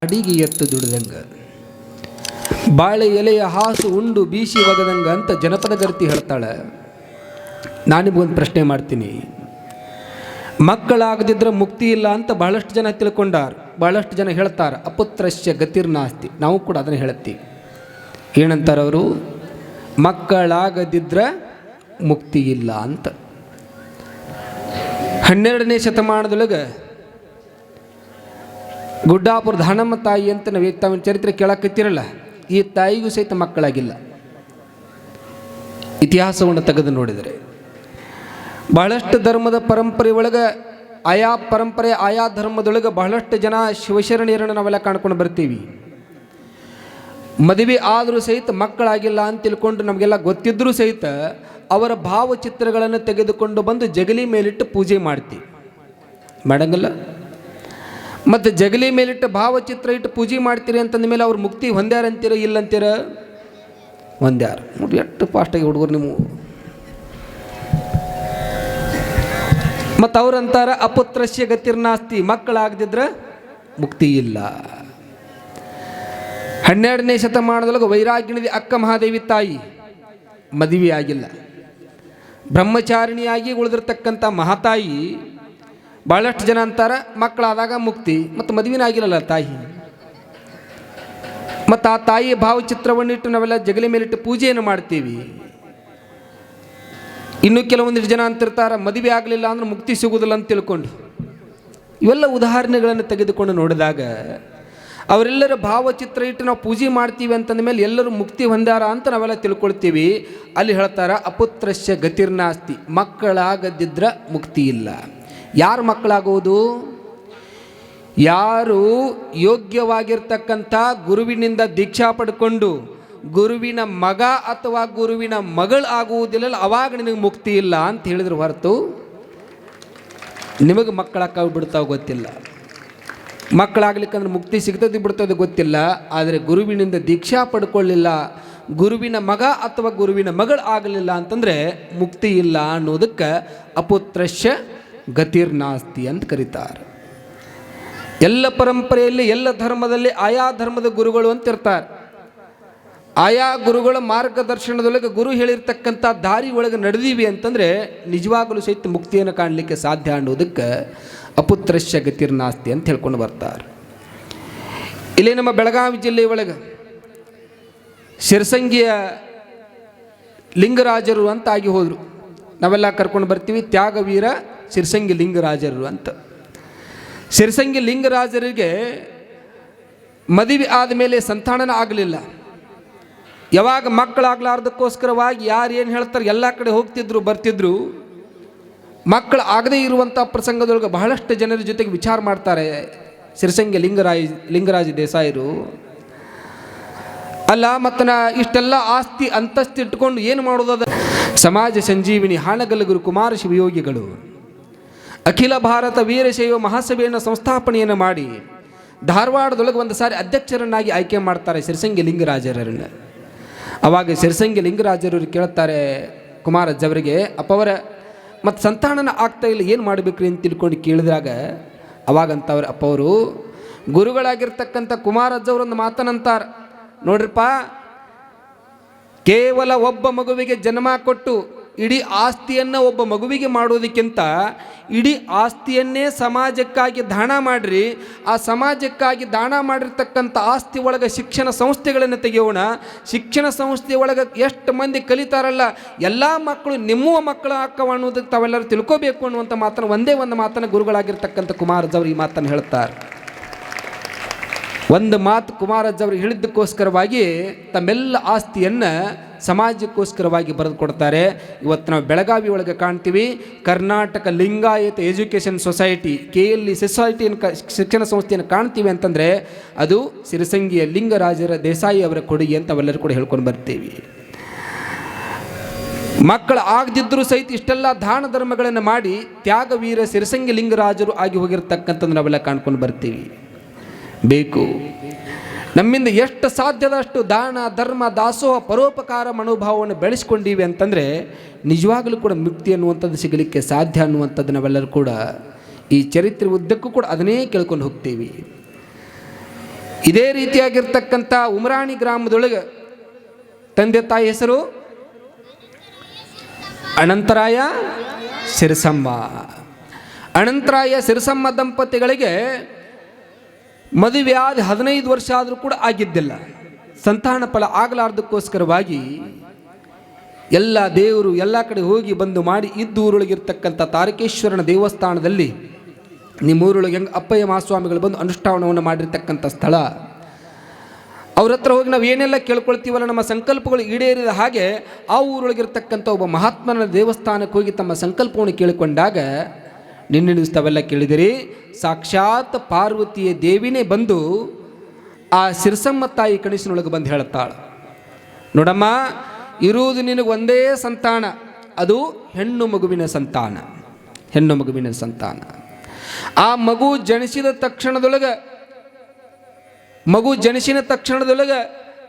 ಅಡಿಗೆ ಎತ್ತು ದುಡಿದಂಗ ಬಾಳೆ ಎಲೆಯ ಹಾಸು ಉಂಡು ಬೀಸಿ ಒಗದಂಗ ಅಂತ ಜನಪದ ಗರ್ತಿ ಹೇಳ್ತಾಳೆ. ನಾನಿಗೊಂದು ಪ್ರಶ್ನೆ ಮಾಡ್ತೀನಿ. ಮಕ್ಕಳಾಗದಿದ್ರೆ ಮುಕ್ತಿ ಇಲ್ಲ ಅಂತ ಬಹಳಷ್ಟು ಜನ ತಿಳ್ಕೊಂಡಾರ, ಬಹಳಷ್ಟು ಜನ ಹೇಳ್ತಾರೆ ಅಪುತ್ರಶ್ಯ ಗತಿರ್ನಾಸ್ತಿ. ನಾವು ಕೂಡ ಅದನ್ನು ಹೇಳ್ತೀವಿ. ಏನಂತಾರೆ ಅವರು? ಮಕ್ಕಳಾಗದಿದ್ರೆ ಮುಕ್ತಿ ಇಲ್ಲ ಅಂತ. 12ನೇ ಶತಮಾನದೊಳಗೆ ಗುಡ್ಡಾಪುರ ದಾನಮ್ಮ ತಾಯಿ ಅಂತ ನಾವು ತಾವಿನ ಚರಿತ್ರೆ ಕೇಳಕತ್ತಿರಲ್ಲ, ಈ ತಾಯಿಗೂ ಸಹಿತ ಮಕ್ಕಳಾಗಿಲ್ಲ. ಇತಿಹಾಸವನ್ನು ತೆಗೆದು ನೋಡಿದರೆ ಬಹಳಷ್ಟು ಧರ್ಮದ ಪರಂಪರೆ ಒಳಗೆ ಆಯಾ ಪರಂಪರೆ ಆಯಾ ಧರ್ಮದೊಳಗೆ ಬಹಳಷ್ಟು ಜನ ಶಿವಶರಣೆಯರನ್ನು ನಾವೆಲ್ಲ ಕಾಣ್ಕೊಂಡು ಬರ್ತೀವಿ. ಮದುವೆ ಆದರೂ ಸಹಿತ ಮಕ್ಕಳಾಗಿಲ್ಲ ಅಂತ ತಿಳ್ಕೊಂಡು ನಮಗೆಲ್ಲ ಗೊತ್ತಿದ್ದರೂ ಸಹಿತ ಅವರ ಭಾವಚಿತ್ರಗಳನ್ನು ತೆಗೆದುಕೊಂಡು ಬಂದು ಜಗಲಿ ಮೇಲಿಟ್ಟು ಪೂಜೆ ಮಾಡ್ತೀವಿ, ಮಾಡಂಗಲ್ಲ? ಮತ್ತು ಜಗಲಿ ಮೇಲಿಟ್ಟು ಭಾವಚಿತ್ರ ಇಟ್ಟು ಪೂಜೆ ಮಾಡ್ತೀರಿ ಅಂತಂದ ಮೇಲೆ ಅವ್ರು ಮುಕ್ತಿ ಹೊಂದ್ಯಾರ ಅಂತೀರ ಇಲ್ಲಂತೀರ? ಹೊಂದ್ಯಾರ. ನೋಡಿ ಎಷ್ಟು ಫಾಸ್ಟಾಗಿ ಹುಡುಗರು ನೀವು. ಮತ್ತು ಅವ್ರಂತಾರ ಅಪುತ್ರಶ್ಯ ಗತಿರ್ನಾಸ್ತಿ, ಮಕ್ಕಳಾಗದಿದ್ರೆ ಮುಕ್ತಿ ಇಲ್ಲ. 12ನೇ ಶತಮಾನದೊಳಗೆ ವೈರಾಗ್ಯನಿಧಿ ಅಕ್ಕ ಮಹಾದೇವಿ ತಾಯಿ ಮದುವೆ ಆಗಿಲ್ಲ, ಬ್ರಹ್ಮಚಾರಿಣಿಯಾಗಿ ಉಳಿದಿರ್ತಕ್ಕಂಥ ಮಹಾತಾಯಿ ಭಾಳಷ್ಟು ಜನ ಅಂತಾರೆ ಮಕ್ಕಳಾದಾಗ ಮುಕ್ತಿ, ಮತ್ತು ಮದುವೆನೇ ಆಗಿಲ್ಲಲ್ಲ ತಾಯಿ. ಮತ್ತು ಆ ತಾಯಿಯ ಭಾವಚಿತ್ರವನ್ನಿಟ್ಟು ನಾವೆಲ್ಲ ಜಗಲಿ ಮೇಲಿಟ್ಟು ಪೂಜೆಯನ್ನು ಮಾಡ್ತೀವಿ. ಇನ್ನು ಕೆಲವೊಂದಿಷ್ಟು ಜನ ಅಂತಿರ್ತಾರೆ ಮದುವೆ ಆಗಲಿಲ್ಲ ಅಂದ್ರೆ ಮುಕ್ತಿ ಸಿಗುವುದಿಲ್ಲ ಅಂತ ತಿಳ್ಕೊಂಡು. ಇವೆಲ್ಲ ಉದಾಹರಣೆಗಳನ್ನು ತೆಗೆದುಕೊಂಡು ನೋಡಿದಾಗ ಅವರೆಲ್ಲರ ಭಾವಚಿತ್ರ ಇಟ್ಟು ನಾವು ಪೂಜೆ ಮಾಡ್ತೀವಿ ಅಂತಂದ ಮೇಲೆ ಎಲ್ಲರೂ ಮುಕ್ತಿ ಹೊಂದಾರ ಅಂತ ನಾವೆಲ್ಲ ತಿಳ್ಕೊಳ್ತೀವಿ. ಅಲ್ಲಿ ಹೇಳ್ತಾರ ಅಪುತ್ರಶ್ಯ ಗತಿರ್ನಾಸ್ತಿ, ಮಕ್ಕಳಾಗದಿದ್ರೆ ಮುಕ್ತಿ ಇಲ್ಲ. ಯಾರು ಮಕ್ಕಳಾಗುವುದು? ಯಾರು ಯೋಗ್ಯವಾಗಿರ್ತಕ್ಕಂಥ ಗುರುವಿನಿಂದ ದೀಕ್ಷಾ ಪಡ್ಕೊಂಡು ಗುರುವಿನ ಮಗ ಅಥವಾ ಗುರುವಿನ ಮಗಳು ಆಗುವುದಿಲ್ಲ, ಅವಾಗ ನಿನಗೆ ಮುಕ್ತಿ ಇಲ್ಲ ಅಂತ ಹೇಳಿದ್ರು ಹೊರತು ನಿಮಗೆ ಮಕ್ಕಳಾಗಿ ಬಿಡ್ತಾವ ಗೊತ್ತಿಲ್ಲ. ಮಕ್ಕಳಾಗ್ಲಿಕ್ಕಂದ್ರೆ ಮುಕ್ತಿ ಸಿಗ್ತದೆ ಬಿಡ್ತದೆ ಗೊತ್ತಿಲ್ಲ. ಆದರೆ ಗುರುವಿನಿಂದ ದೀಕ್ಷಾ ಪಡ್ಕೊಳ್ಳಿಲ್ಲ, ಗುರುವಿನ ಮಗ ಅಥವಾ ಗುರುವಿನ ಮಗಳು ಆಗಲಿಲ್ಲ ಅಂತಂದರೆ ಮುಕ್ತಿ ಇಲ್ಲ ಅನ್ನೋದಕ್ಕೆ ಅಪುತ್ರಶ್ಯ ಗತಿರ್ನಾಸ್ತಿ ಅಂತ ಕರೀತಾರೆ. ಎಲ್ಲ ಪರಂಪರೆಯಲ್ಲಿ ಎಲ್ಲ ಧರ್ಮದಲ್ಲಿ ಆಯಾ ಧರ್ಮದ ಗುರುಗಳು ಅಂತ ಇರ್ತಾರೆ. ಆಯಾ ಗುರುಗಳ ಮಾರ್ಗದರ್ಶನದೊಳಗೆ ಗುರು ಹೇಳಿರ್ತಕ್ಕಂಥ ದಾರಿ ಒಳಗೆ ನಡೆದೀವಿ ಅಂತಂದರೆ ನಿಜವಾಗಲೂ ಸಹಿತ ಮುಕ್ತಿಯನ್ನು ಕಾಣಲಿಕ್ಕೆ ಸಾಧ್ಯ ಅನ್ನೋದಕ್ಕೆ ಅಪುತ್ರಶ್ಯ ಗತಿರ್ನಾಸ್ತಿ ಅಂತ ಹೇಳ್ಕೊಂಡು ಬರ್ತಾರೆ. ಇಲ್ಲಿ ನಮ್ಮ ಬೆಳಗಾವಿ ಜಿಲ್ಲೆ ಒಳಗೆ ಶಿರಸಂಗಿಯ ಲಿಂಗರಾಜರು ಅಂತ ಆಗಿ ಹೋದರು. ನಾವೆಲ್ಲ ಕರ್ಕೊಂಡು ಬರ್ತೀವಿ ತ್ಯಾಗವೀರ ಶಿರಸಂಗಿ ಲಿಂಗರಾಜರು ಅಂತ. ಶಿರಸಂಗಿ ಲಿಂಗರಾಜರಿಗೆ ಮದುವೆ ಆದಮೇಲೆ ಸಂತಾನನ ಆಗಲಿಲ್ಲ. ಯಾವಾಗ ಮಕ್ಕಳಾಗಲಾರ್ದಕ್ಕೋಸ್ಕರವಾಗಿ ಯಾರು ಏನು ಹೇಳ್ತಾರೆ ಎಲ್ಲ ಕಡೆ ಹೋಗ್ತಿದ್ರು ಬರ್ತಿದ್ರು. ಮಕ್ಕಳು ಆಗದೇ ಇರುವಂಥ ಪ್ರಸಂಗದೊಳಗೆ ಬಹಳಷ್ಟು ಜನರ ಜೊತೆಗೆ ವಿಚಾರ ಮಾಡ್ತಾರೆ ಶಿರಸಂಗಿ ಲಿಂಗರಾಜ ದೇಸಾಯರು. ಅಲ್ಲ ಮತ್ತು ಇಷ್ಟೆಲ್ಲ ಆಸ್ತಿ ಅಂತಸ್ತು ಇಟ್ಕೊಂಡು ಏನು ಮಾಡೋದ? ಸಮಾಜ ಸಂಜೀವಿನಿ ಹಾನಗಲ್ಲಗುರು ಕುಮಾರ ಶಿವಯೋಗಿಗಳು ಅಖಿಲ ಭಾರತ ವೀರಶೈವ ಮಹಾಸಭೆಯನ್ನು ಸಂಸ್ಥಾಪನೆಯನ್ನು ಮಾಡಿ ಧಾರವಾಡದೊಳಗೆ ಒಂದು ಸಾರಿ ಅಧ್ಯಕ್ಷರನ್ನಾಗಿ ಆಯ್ಕೆ ಮಾಡ್ತಾರೆ ಶಿರಸಂಗಿ ಲಿಂಗರಾಜರನ್ನು. ಅವಾಗ ಶಿರಸಂಗಿ ಲಿಂಗರಾಜರು ಕೇಳ್ತಾರೆ ಕುಮಾರಜ್ಜವರಿಗೆ, ಅಪ್ಪವರ ಮತ್ತು ಸಂತಾನನ ಆಗ್ತಾ ಇಲ್ಲ, ಏನು ಮಾಡಬೇಕ್ರಿ ಅಂತ ತಿಳ್ಕೊಂಡು ಕೇಳಿದಾಗ ಅವಾಗಂತವ್ರು ಅಪ್ಪವರು ಗುರುಗಳಾಗಿರ್ತಕ್ಕಂಥ ಕುಮಾರಜ್ಜವರೊಂದು ಮಾತನಂತಾರೆ, ನೋಡ್ರಿಪ್ಪ, ಕೇವಲ ಒಬ್ಬ ಮಗುವಿಗೆ ಜನ್ಮ ಕೊಟ್ಟು ಇಡೀ ಆಸ್ತಿಯನ್ನು ಒಬ್ಬ ಮಗುವಿಗೆ ಮಾಡೋದಕ್ಕಿಂತ ಇಡೀ ಆಸ್ತಿಯನ್ನೇ ಸಮಾಜಕ್ಕಾಗಿ ದಾನ ಮಾಡಿರಿ. ಆ ಸಮಾಜಕ್ಕಾಗಿ ದಾನ ಮಾಡಿರ್ತಕ್ಕಂಥ ಆಸ್ತಿ ಒಳಗೆ ಶಿಕ್ಷಣ ಸಂಸ್ಥೆಗಳನ್ನು ತೆಗೆಯೋಣ. ಶಿಕ್ಷಣ ಸಂಸ್ಥೆ ಒಳಗೆ ಎಷ್ಟು ಮಂದಿ ಕಲಿತಾರಲ್ಲ ಎಲ್ಲ ಮಕ್ಕಳು ನಿಮ್ಮುವ ಮಕ್ಕಳು ಹಾಕವ ಅನ್ನೋದಕ್ಕೆ ತಾವೆಲ್ಲರೂ ತಿಳ್ಕೋಬೇಕು ಅನ್ನುವಂಥ ಮಾತನ್ನು ಒಂದೇ ಒಂದು ಮಾತನ್ನು ಗುರುಗಳಾಗಿರ್ತಕ್ಕಂಥ ಕುಮಾರಜ್ಜವರು ಈ ಮಾತನ್ನು ಹೇಳ್ತಾರೆ. ಒಂದು ಮಾತು ಕುಮಾರಜ್ಜವರು ಹೇಳಿದ್ದಕ್ಕೋಸ್ಕರವಾಗಿ ತಮ್ಮೆಲ್ಲ ಆಸ್ತಿಯನ್ನು ಸಮಾಜಕ್ಕೋಸ್ಕರವಾಗಿ ಬರೆದು ಕೊಡ್ತಾರೆ. ಇವತ್ತು ನಾವು ಬೆಳಗಾವಿ ಒಳಗೆ ಕಾಣ್ತೀವಿ Karnataka Lingayat education society, KLE ಸೊಸೈಟಿಯನ್ನು ಶಿಕ್ಷಣ ಸಂಸ್ಥೆಯನ್ನು ಕಾಣ್ತೀವಿ ಅಂತಂದರೆ ಅದು ಶಿರಸಂಗಿಯ ಲಿಂಗರಾಜರ ದೇಸಾಯಿ ಅವರ ಕೊಡುಗೆ ಅಂತ ಅವೆಲ್ಲರೂ ಕೂಡ ಹೇಳ್ಕೊಂಡು ಬರ್ತೀವಿ. ಮಕ್ಕಳು ಆಗದಿದ್ದರೂ ಸಹಿತ ಇಷ್ಟೆಲ್ಲ ದಾನ ಧರ್ಮಗಳನ್ನು ಮಾಡಿ ತ್ಯಾಗವೀರ ಶಿರಸಂಗಿ ಲಿಂಗರಾಜರು ಆಗಿ ಹೋಗಿರ್ತಕ್ಕಂಥದ್ದು ನಾವೆಲ್ಲ ಕಾಣ್ಕೊಂಡು ಬರ್ತೀವಿ. ಬೇಕು ನಮ್ಮಿಂದ ಎಷ್ಟು ಸಾಧ್ಯದಷ್ಟು ದಾನ ಧರ್ಮ ದಾಸೋಹ ಪರೋಪಕಾರ ಮನೋಭಾವವನ್ನು ಬೆಳೆಸ್ಕೊಂಡೀವಿ ಅಂತಂದರೆ ನಿಜವಾಗಲೂ ಕೂಡ ಮುಕ್ತಿ ಅನ್ನುವಂಥದ್ದು ಸಿಗಲಿಕ್ಕೆ ಸಾಧ್ಯ ಅನ್ನುವಂಥದ್ದು ನಾವೆಲ್ಲರೂ ಕೂಡ ಈ ಚರಿತ್ರೆ ಉದ್ದಕ್ಕೂ ಕೂಡ ಅದನ್ನೇ ಕೇಳ್ಕೊಂಡು ಹೋಗ್ತೀವಿ. ಇದೇ ರೀತಿಯಾಗಿರ್ತಕ್ಕಂಥ ಉಮರಾಣಿ ಗ್ರಾಮದೊಳಗೆ ತಂದೆ ತಾಯಿ ಹೆಸರು ಅನಂತರಾಯ ಸಿರಸಮ್ಮ. ಅನಂತರಾಯ ಸಿರಸಮ್ಮ ದಂಪತಿಗಳಿಗೆ ಮದುವೆಯಾದ 15 ವರ್ಷ ಆದರೂ ಕೂಡ ಆಗಿದ್ದಿಲ್ಲ. ಸಂತಾನ ಫಲ ಆಗಲಾರ್ದಕ್ಕೋಸ್ಕರವಾಗಿ ಎಲ್ಲ ದೇವರು ಎಲ್ಲ ಕಡೆ ಹೋಗಿ ಬಂದು ಮಾಡಿ ಇದ್ದೂರೊಳಗಿರ್ತಕ್ಕಂಥ ತಾರಕೇಶ್ವರನ ದೇವಸ್ಥಾನದಲ್ಲಿ ನಿಮ್ಮೂರೊಳಗೆ ಹೆಂಗೆ ಅಪ್ಪಯ್ಯ ಮಹಾಸ್ವಾಮಿಗಳು ಬಂದು ಅನುಷ್ಠಾನವನ್ನು ಮಾಡಿರ್ತಕ್ಕಂಥ ಸ್ಥಳ. ಅವ್ರ ಹತ್ರ ಹೋಗಿ ನಾವು ಏನೆಲ್ಲ ಕೇಳ್ಕೊಳ್ತೀವಲ್ಲ ನಮ್ಮ ಸಂಕಲ್ಪಗಳು ಈಡೇರಿದ ಹಾಗೆ ಆ ಊರೊಳಗಿರ್ತಕ್ಕಂಥ ಒಬ್ಬ ಮಹಾತ್ಮನ ದೇವಸ್ಥಾನಕ್ಕೆ ಹೋಗಿ ತಮ್ಮ ಸಂಕಲ್ಪವನ್ನು ಕೇಳಿಕೊಂಡಾಗ ನಿನ್ನೆ ದಿವಸ ತಾವೆಲ್ಲ ಕೇಳಿದಿರಿ, ಸಾಕ್ಷಾತ್ ಪಾರ್ವತಿಯ ದೇವಿನೇ ಬಂದು ಆ ಸಿರಸಮ್ಮ ತಾಯಿ ಕನಸಿನೊಳಗೆ ಬಂದು ಹೇಳ್ತಾಳೆ, ನೋಡಮ್ಮ, ಇರುವುದು ನಿನಗೆ ಒಂದೇ ಸಂತಾನ, ಅದು ಹೆಣ್ಣು ಮಗುವಿನ ಸಂತಾನ. ಹೆಣ್ಣು ಮಗುವಿನ ಸಂತಾನ. ಆ ಮಗು ಜನಿಸಿದ ತಕ್ಷಣದೊಳಗೆ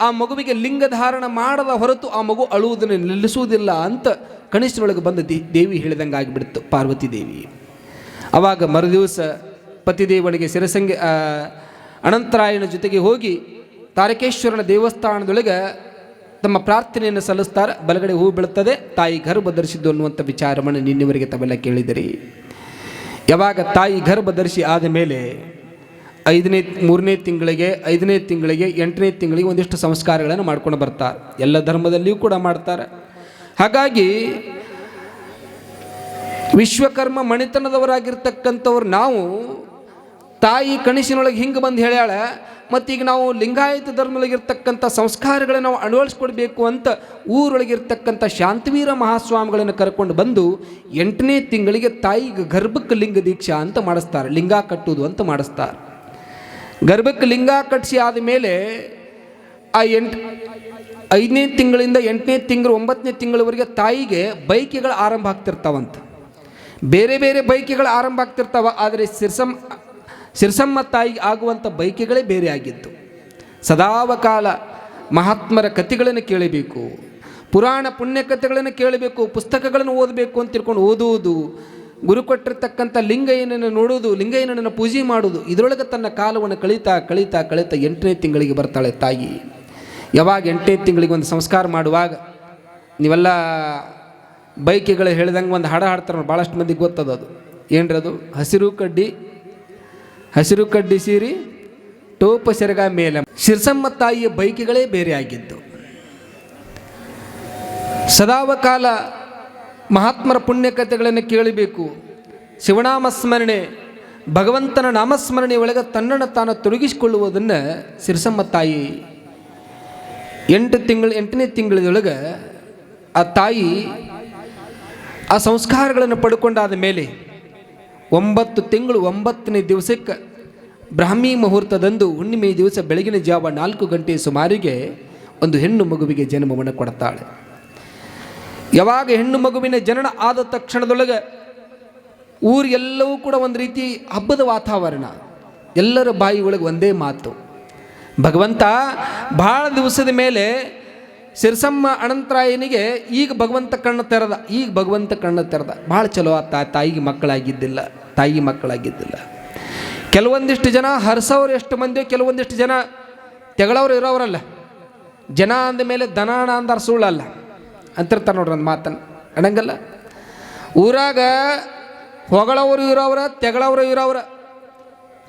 ಆ ಮಗುವಿಗೆ ಲಿಂಗ ಧಾರಣ ಮಾಡದ ಹೊರತು ಆ ಮಗು ಅಳುವುದನ್ನು ನಿಲ್ಲಿಸುವುದಿಲ್ಲ ಅಂತ ಕನಸಿನೊಳಗೆ ಬಂದ ದೇವಿ ಹೇಳಿದಂಗೆ ಆಗಿಬಿಡ್ತು ಪಾರ್ವತಿ ದೇವಿ. ಆವಾಗ ಮರುದಿವಸ ಪತಿದೇವನಿಗೆ ಸಿರಸಂಗಿ ಅನಂತರಾಯನ ಜೊತೆಗೆ ಹೋಗಿ ತಾರಕೇಶ್ವರನ ದೇವಸ್ಥಾನದೊಳಗೆ ತಮ್ಮ ಪ್ರಾರ್ಥನೆಯನ್ನು ಸಲ್ಲಿಸ್ತಾರೆ. ಬಲಗಡೆ ಹೂ ಬೀಳುತ್ತದೆ, ತಾಯಿ ಗರ್ಭ ಧರಿಸಿದ್ದು ಅನ್ನುವಂಥ ವಿಚಾರವನ್ನು ನಿನ್ನೆವರೆಗೆ ತಾವೆಲ್ಲ ಕೇಳಿದಿರಿ. ಯಾವಾಗ ತಾಯಿ ಗರ್ಭ ಧರಿಸಿ ಆದ ಮೇಲೆ 3ನೇ ತಿಂಗಳಿಗೆ 5ನೇ ತಿಂಗಳಿಗೆ 8ನೇ ತಿಂಗಳಿಗೆ ಒಂದಿಷ್ಟು ಸಂಸ್ಕಾರಗಳನ್ನು ಮಾಡ್ಕೊಂಡು ಬರ್ತಾರೆ. ಎಲ್ಲ ಧರ್ಮದಲ್ಲಿಯೂ ಕೂಡ ಮಾಡ್ತಾರೆ. ಹಾಗಾಗಿ ವಿಶ್ವಕರ್ಮ ಮಣಿತನದವರಾಗಿರ್ತಕ್ಕಂಥವ್ರು ನಾವು ತಾಯಿ ಕನಸಿನೊಳಗೆ ಹಿಂಗೆ ಬಂದು ಹೇಳ್ಯಾಳ, ಮತ್ತೀಗ ನಾವು ಲಿಂಗಾಯತ ಧರ್ಮದೊಳಗಿರ್ತಕ್ಕಂಥ ಸಂಸ್ಕಾರಗಳನ್ನು ನಾವು ಅಳವಡಿಸ್ಕೊಡ್ಬೇಕು ಅಂತ ಊರೊಳಗಿರ್ತಕ್ಕಂಥ ಶಾಂತವೀರ ಮಹಾಸ್ವಾಮಿಗಳನ್ನು ಕರ್ಕೊಂಡು ಬಂದು 8ನೇ ತಿಂಗಳಿಗೆ ತಾಯಿಗೆ ಗರ್ಭಕ್ಕೆ ಲಿಂಗ ದೀಕ್ಷಾ ಅಂತ ಮಾಡಿಸ್ತಾರೆ, ಲಿಂಗ ಕಟ್ಟುವುದು ಅಂತ ಮಾಡಿಸ್ತಾರೆ. ಗರ್ಭಕ್ಕೆ ಲಿಂಗ ಕಟ್ಟಿಸಿ ಆದಮೇಲೆ ಆ 5ನೇ ತಿಂಗಳಿಂದ 8ನೇ ತಿಂಗಳು 9ನೇ ತಿಂಗಳವರೆಗೆ ತಾಯಿಗೆ ಬೈಕೆಗಳು ಆರಂಭ ಆಗ್ತಿರ್ತಾವಂತ. ಬೇರೆ ಬೇರೆ ಬೈಕೆಗಳು ಆರಂಭ ಆಗ್ತಿರ್ತಾವ. ಆದರೆ ಸಿರಸಮ್ಮ ತಾಯಿಗೆ ಆಗುವಂಥ ಬೈಕೆಗಳೇ ಬೇರೆ ಆಗಿತ್ತು. ಸದಾವಕಾಲ ಮಹಾತ್ಮರ ಕಥೆಗಳನ್ನು ಕೇಳಬೇಕು, ಪುರಾಣ ಪುಣ್ಯ ಕಥೆಗಳನ್ನು ಕೇಳಬೇಕು, ಪುಸ್ತಕಗಳನ್ನು ಓದಬೇಕು ಅಂತ ತಿಳ್ಕೊಂಡು ಓದುವುದು, ಗುರು ಕೊಟ್ಟಿರ್ತಕ್ಕಂಥ ಲಿಂಗಯ್ಯನನ್ನು ನೋಡೋದು, ಲಿಂಗಯ್ಯನನ್ನು ಪೂಜೆ ಮಾಡೋದು, ಇದರೊಳಗೆ ತನ್ನ ಕಾಲವನ್ನು ಕಳೀತಾ 8ನೇ ತಿಂಗಳಿಗೆ ಬರ್ತಾಳೆ ತಾಯಿ. ಯಾವಾಗ 8ನೇ ತಿಂಗಳಿಗೆ ಒಂದು ಸಂಸ್ಕಾರ ಮಾಡುವಾಗ ನೀವೆಲ್ಲ ಬೈಕೆಗಳು ಹೇಳಿದಂಗೆ ಒಂದು ಹಾಡು ಹಾಡ್ತಾರೆ, ಭಾಳಷ್ಟು ಮಂದಿಗೆ ಗೊತ್ತದ. ಅದು ಏನ್ರದು? ಹಸಿರು ಕಡ್ಡಿ ಸೀರಿ ಟೋಪ ಸೆರಗ ಮೇಲೆ. ಸಿರಸಮ್ಮ ತಾಯಿಯ ಬೈಕೆಗಳೇ ಬೇರೆ ಆಗಿದ್ದು. ಸದಾವಕಾಲ ಮಹಾತ್ಮರ ಪುಣ್ಯಕಥೆಗಳನ್ನು ಕೇಳಬೇಕು, ಶಿವನಾಮಸ್ಮರಣೆ, ಭಗವಂತನ ನಾಮಸ್ಮರಣೆ ಒಳಗೆ ತನ್ನನ್ನು ತಾನು ತೊಡಗಿಸಿಕೊಳ್ಳುವುದನ್ನು ಸಿರಸಮ್ಮ ತಾಯಿ 8ನೇ ತಿಂಗಳೊಳಗೆ ಆ ತಾಯಿ ಆ ಸಂಸ್ಕಾರಗಳನ್ನು ಪಡ್ಕೊಂಡಾದ ಮೇಲೆ 9 ತಿಂಗಳು 9ನೇ ದಿವಸಕ್ಕೆ ಬ್ರಾಹ್ಮಿ ಮುಹೂರ್ತದಂದು ಹುಣ್ಣಿಮೆ ದಿವಸ ಬೆಳಗಿನ ಜಾವ 4 ಗಂಟೆ ಸುಮಾರಿಗೆ ಒಂದು ಹೆಣ್ಣು ಮಗುವಿಗೆ ಜನ್ಮವನ್ನು ಕೊಡ್ತಾಳೆ. ಯಾವಾಗ ಹೆಣ್ಣು ಮಗುವಿನ ಜನನ ಆದ ತಕ್ಷಣದೊಳಗೆ ಊರಿಗೆಲ್ಲವೂ ಕೂಡ ಒಂದು ರೀತಿ ಹಬ್ಬದ ವಾತಾವರಣ. ಎಲ್ಲರ ಬಾಯಿ ಒಳಗೆ ಒಂದೇ ಮಾತು, ಭಗವಂತ ಭಾಳ ದಿವಸದ ಮೇಲೆ ಸಿರಸಮ್ಮ ಅನಂತರಾಯನಿಗೆ ಈಗ ಭಗವಂತ ಕಣ್ಣು ತೆರೆದ. ಭಾಳ ಚಲೋ ಆತ. ತಾಯಿಗೆ ಮಕ್ಕಳಾಗಿದ್ದಿಲ್ಲ. ಕೆಲವೊಂದಿಷ್ಟು ಜನ ಹರ್ಸವ್ರು ಎಷ್ಟು ಮಂದಿ, ಕೆಲವೊಂದಿಷ್ಟು ಜನ ತೆಗಳವ್ರು ಇರೋರಲ್ಲ. ಜನ ಅಂದ ಮೇಲೆ ದನಾಣ ಅಂದಾರ ಸುಳ್ಳಲ್ಲ ಅಂತಿರ್ತಾರೆ ನೋಡ್ರಿ ಒಂದು ಮಾತನ್ನು. ಅಡಂಗಲ್ಲ, ಊರಾಗ ಹೊಗಳವರು ಇರೋವ್ರ, ತೆಗಳವರು ಇರೋವ್ರ.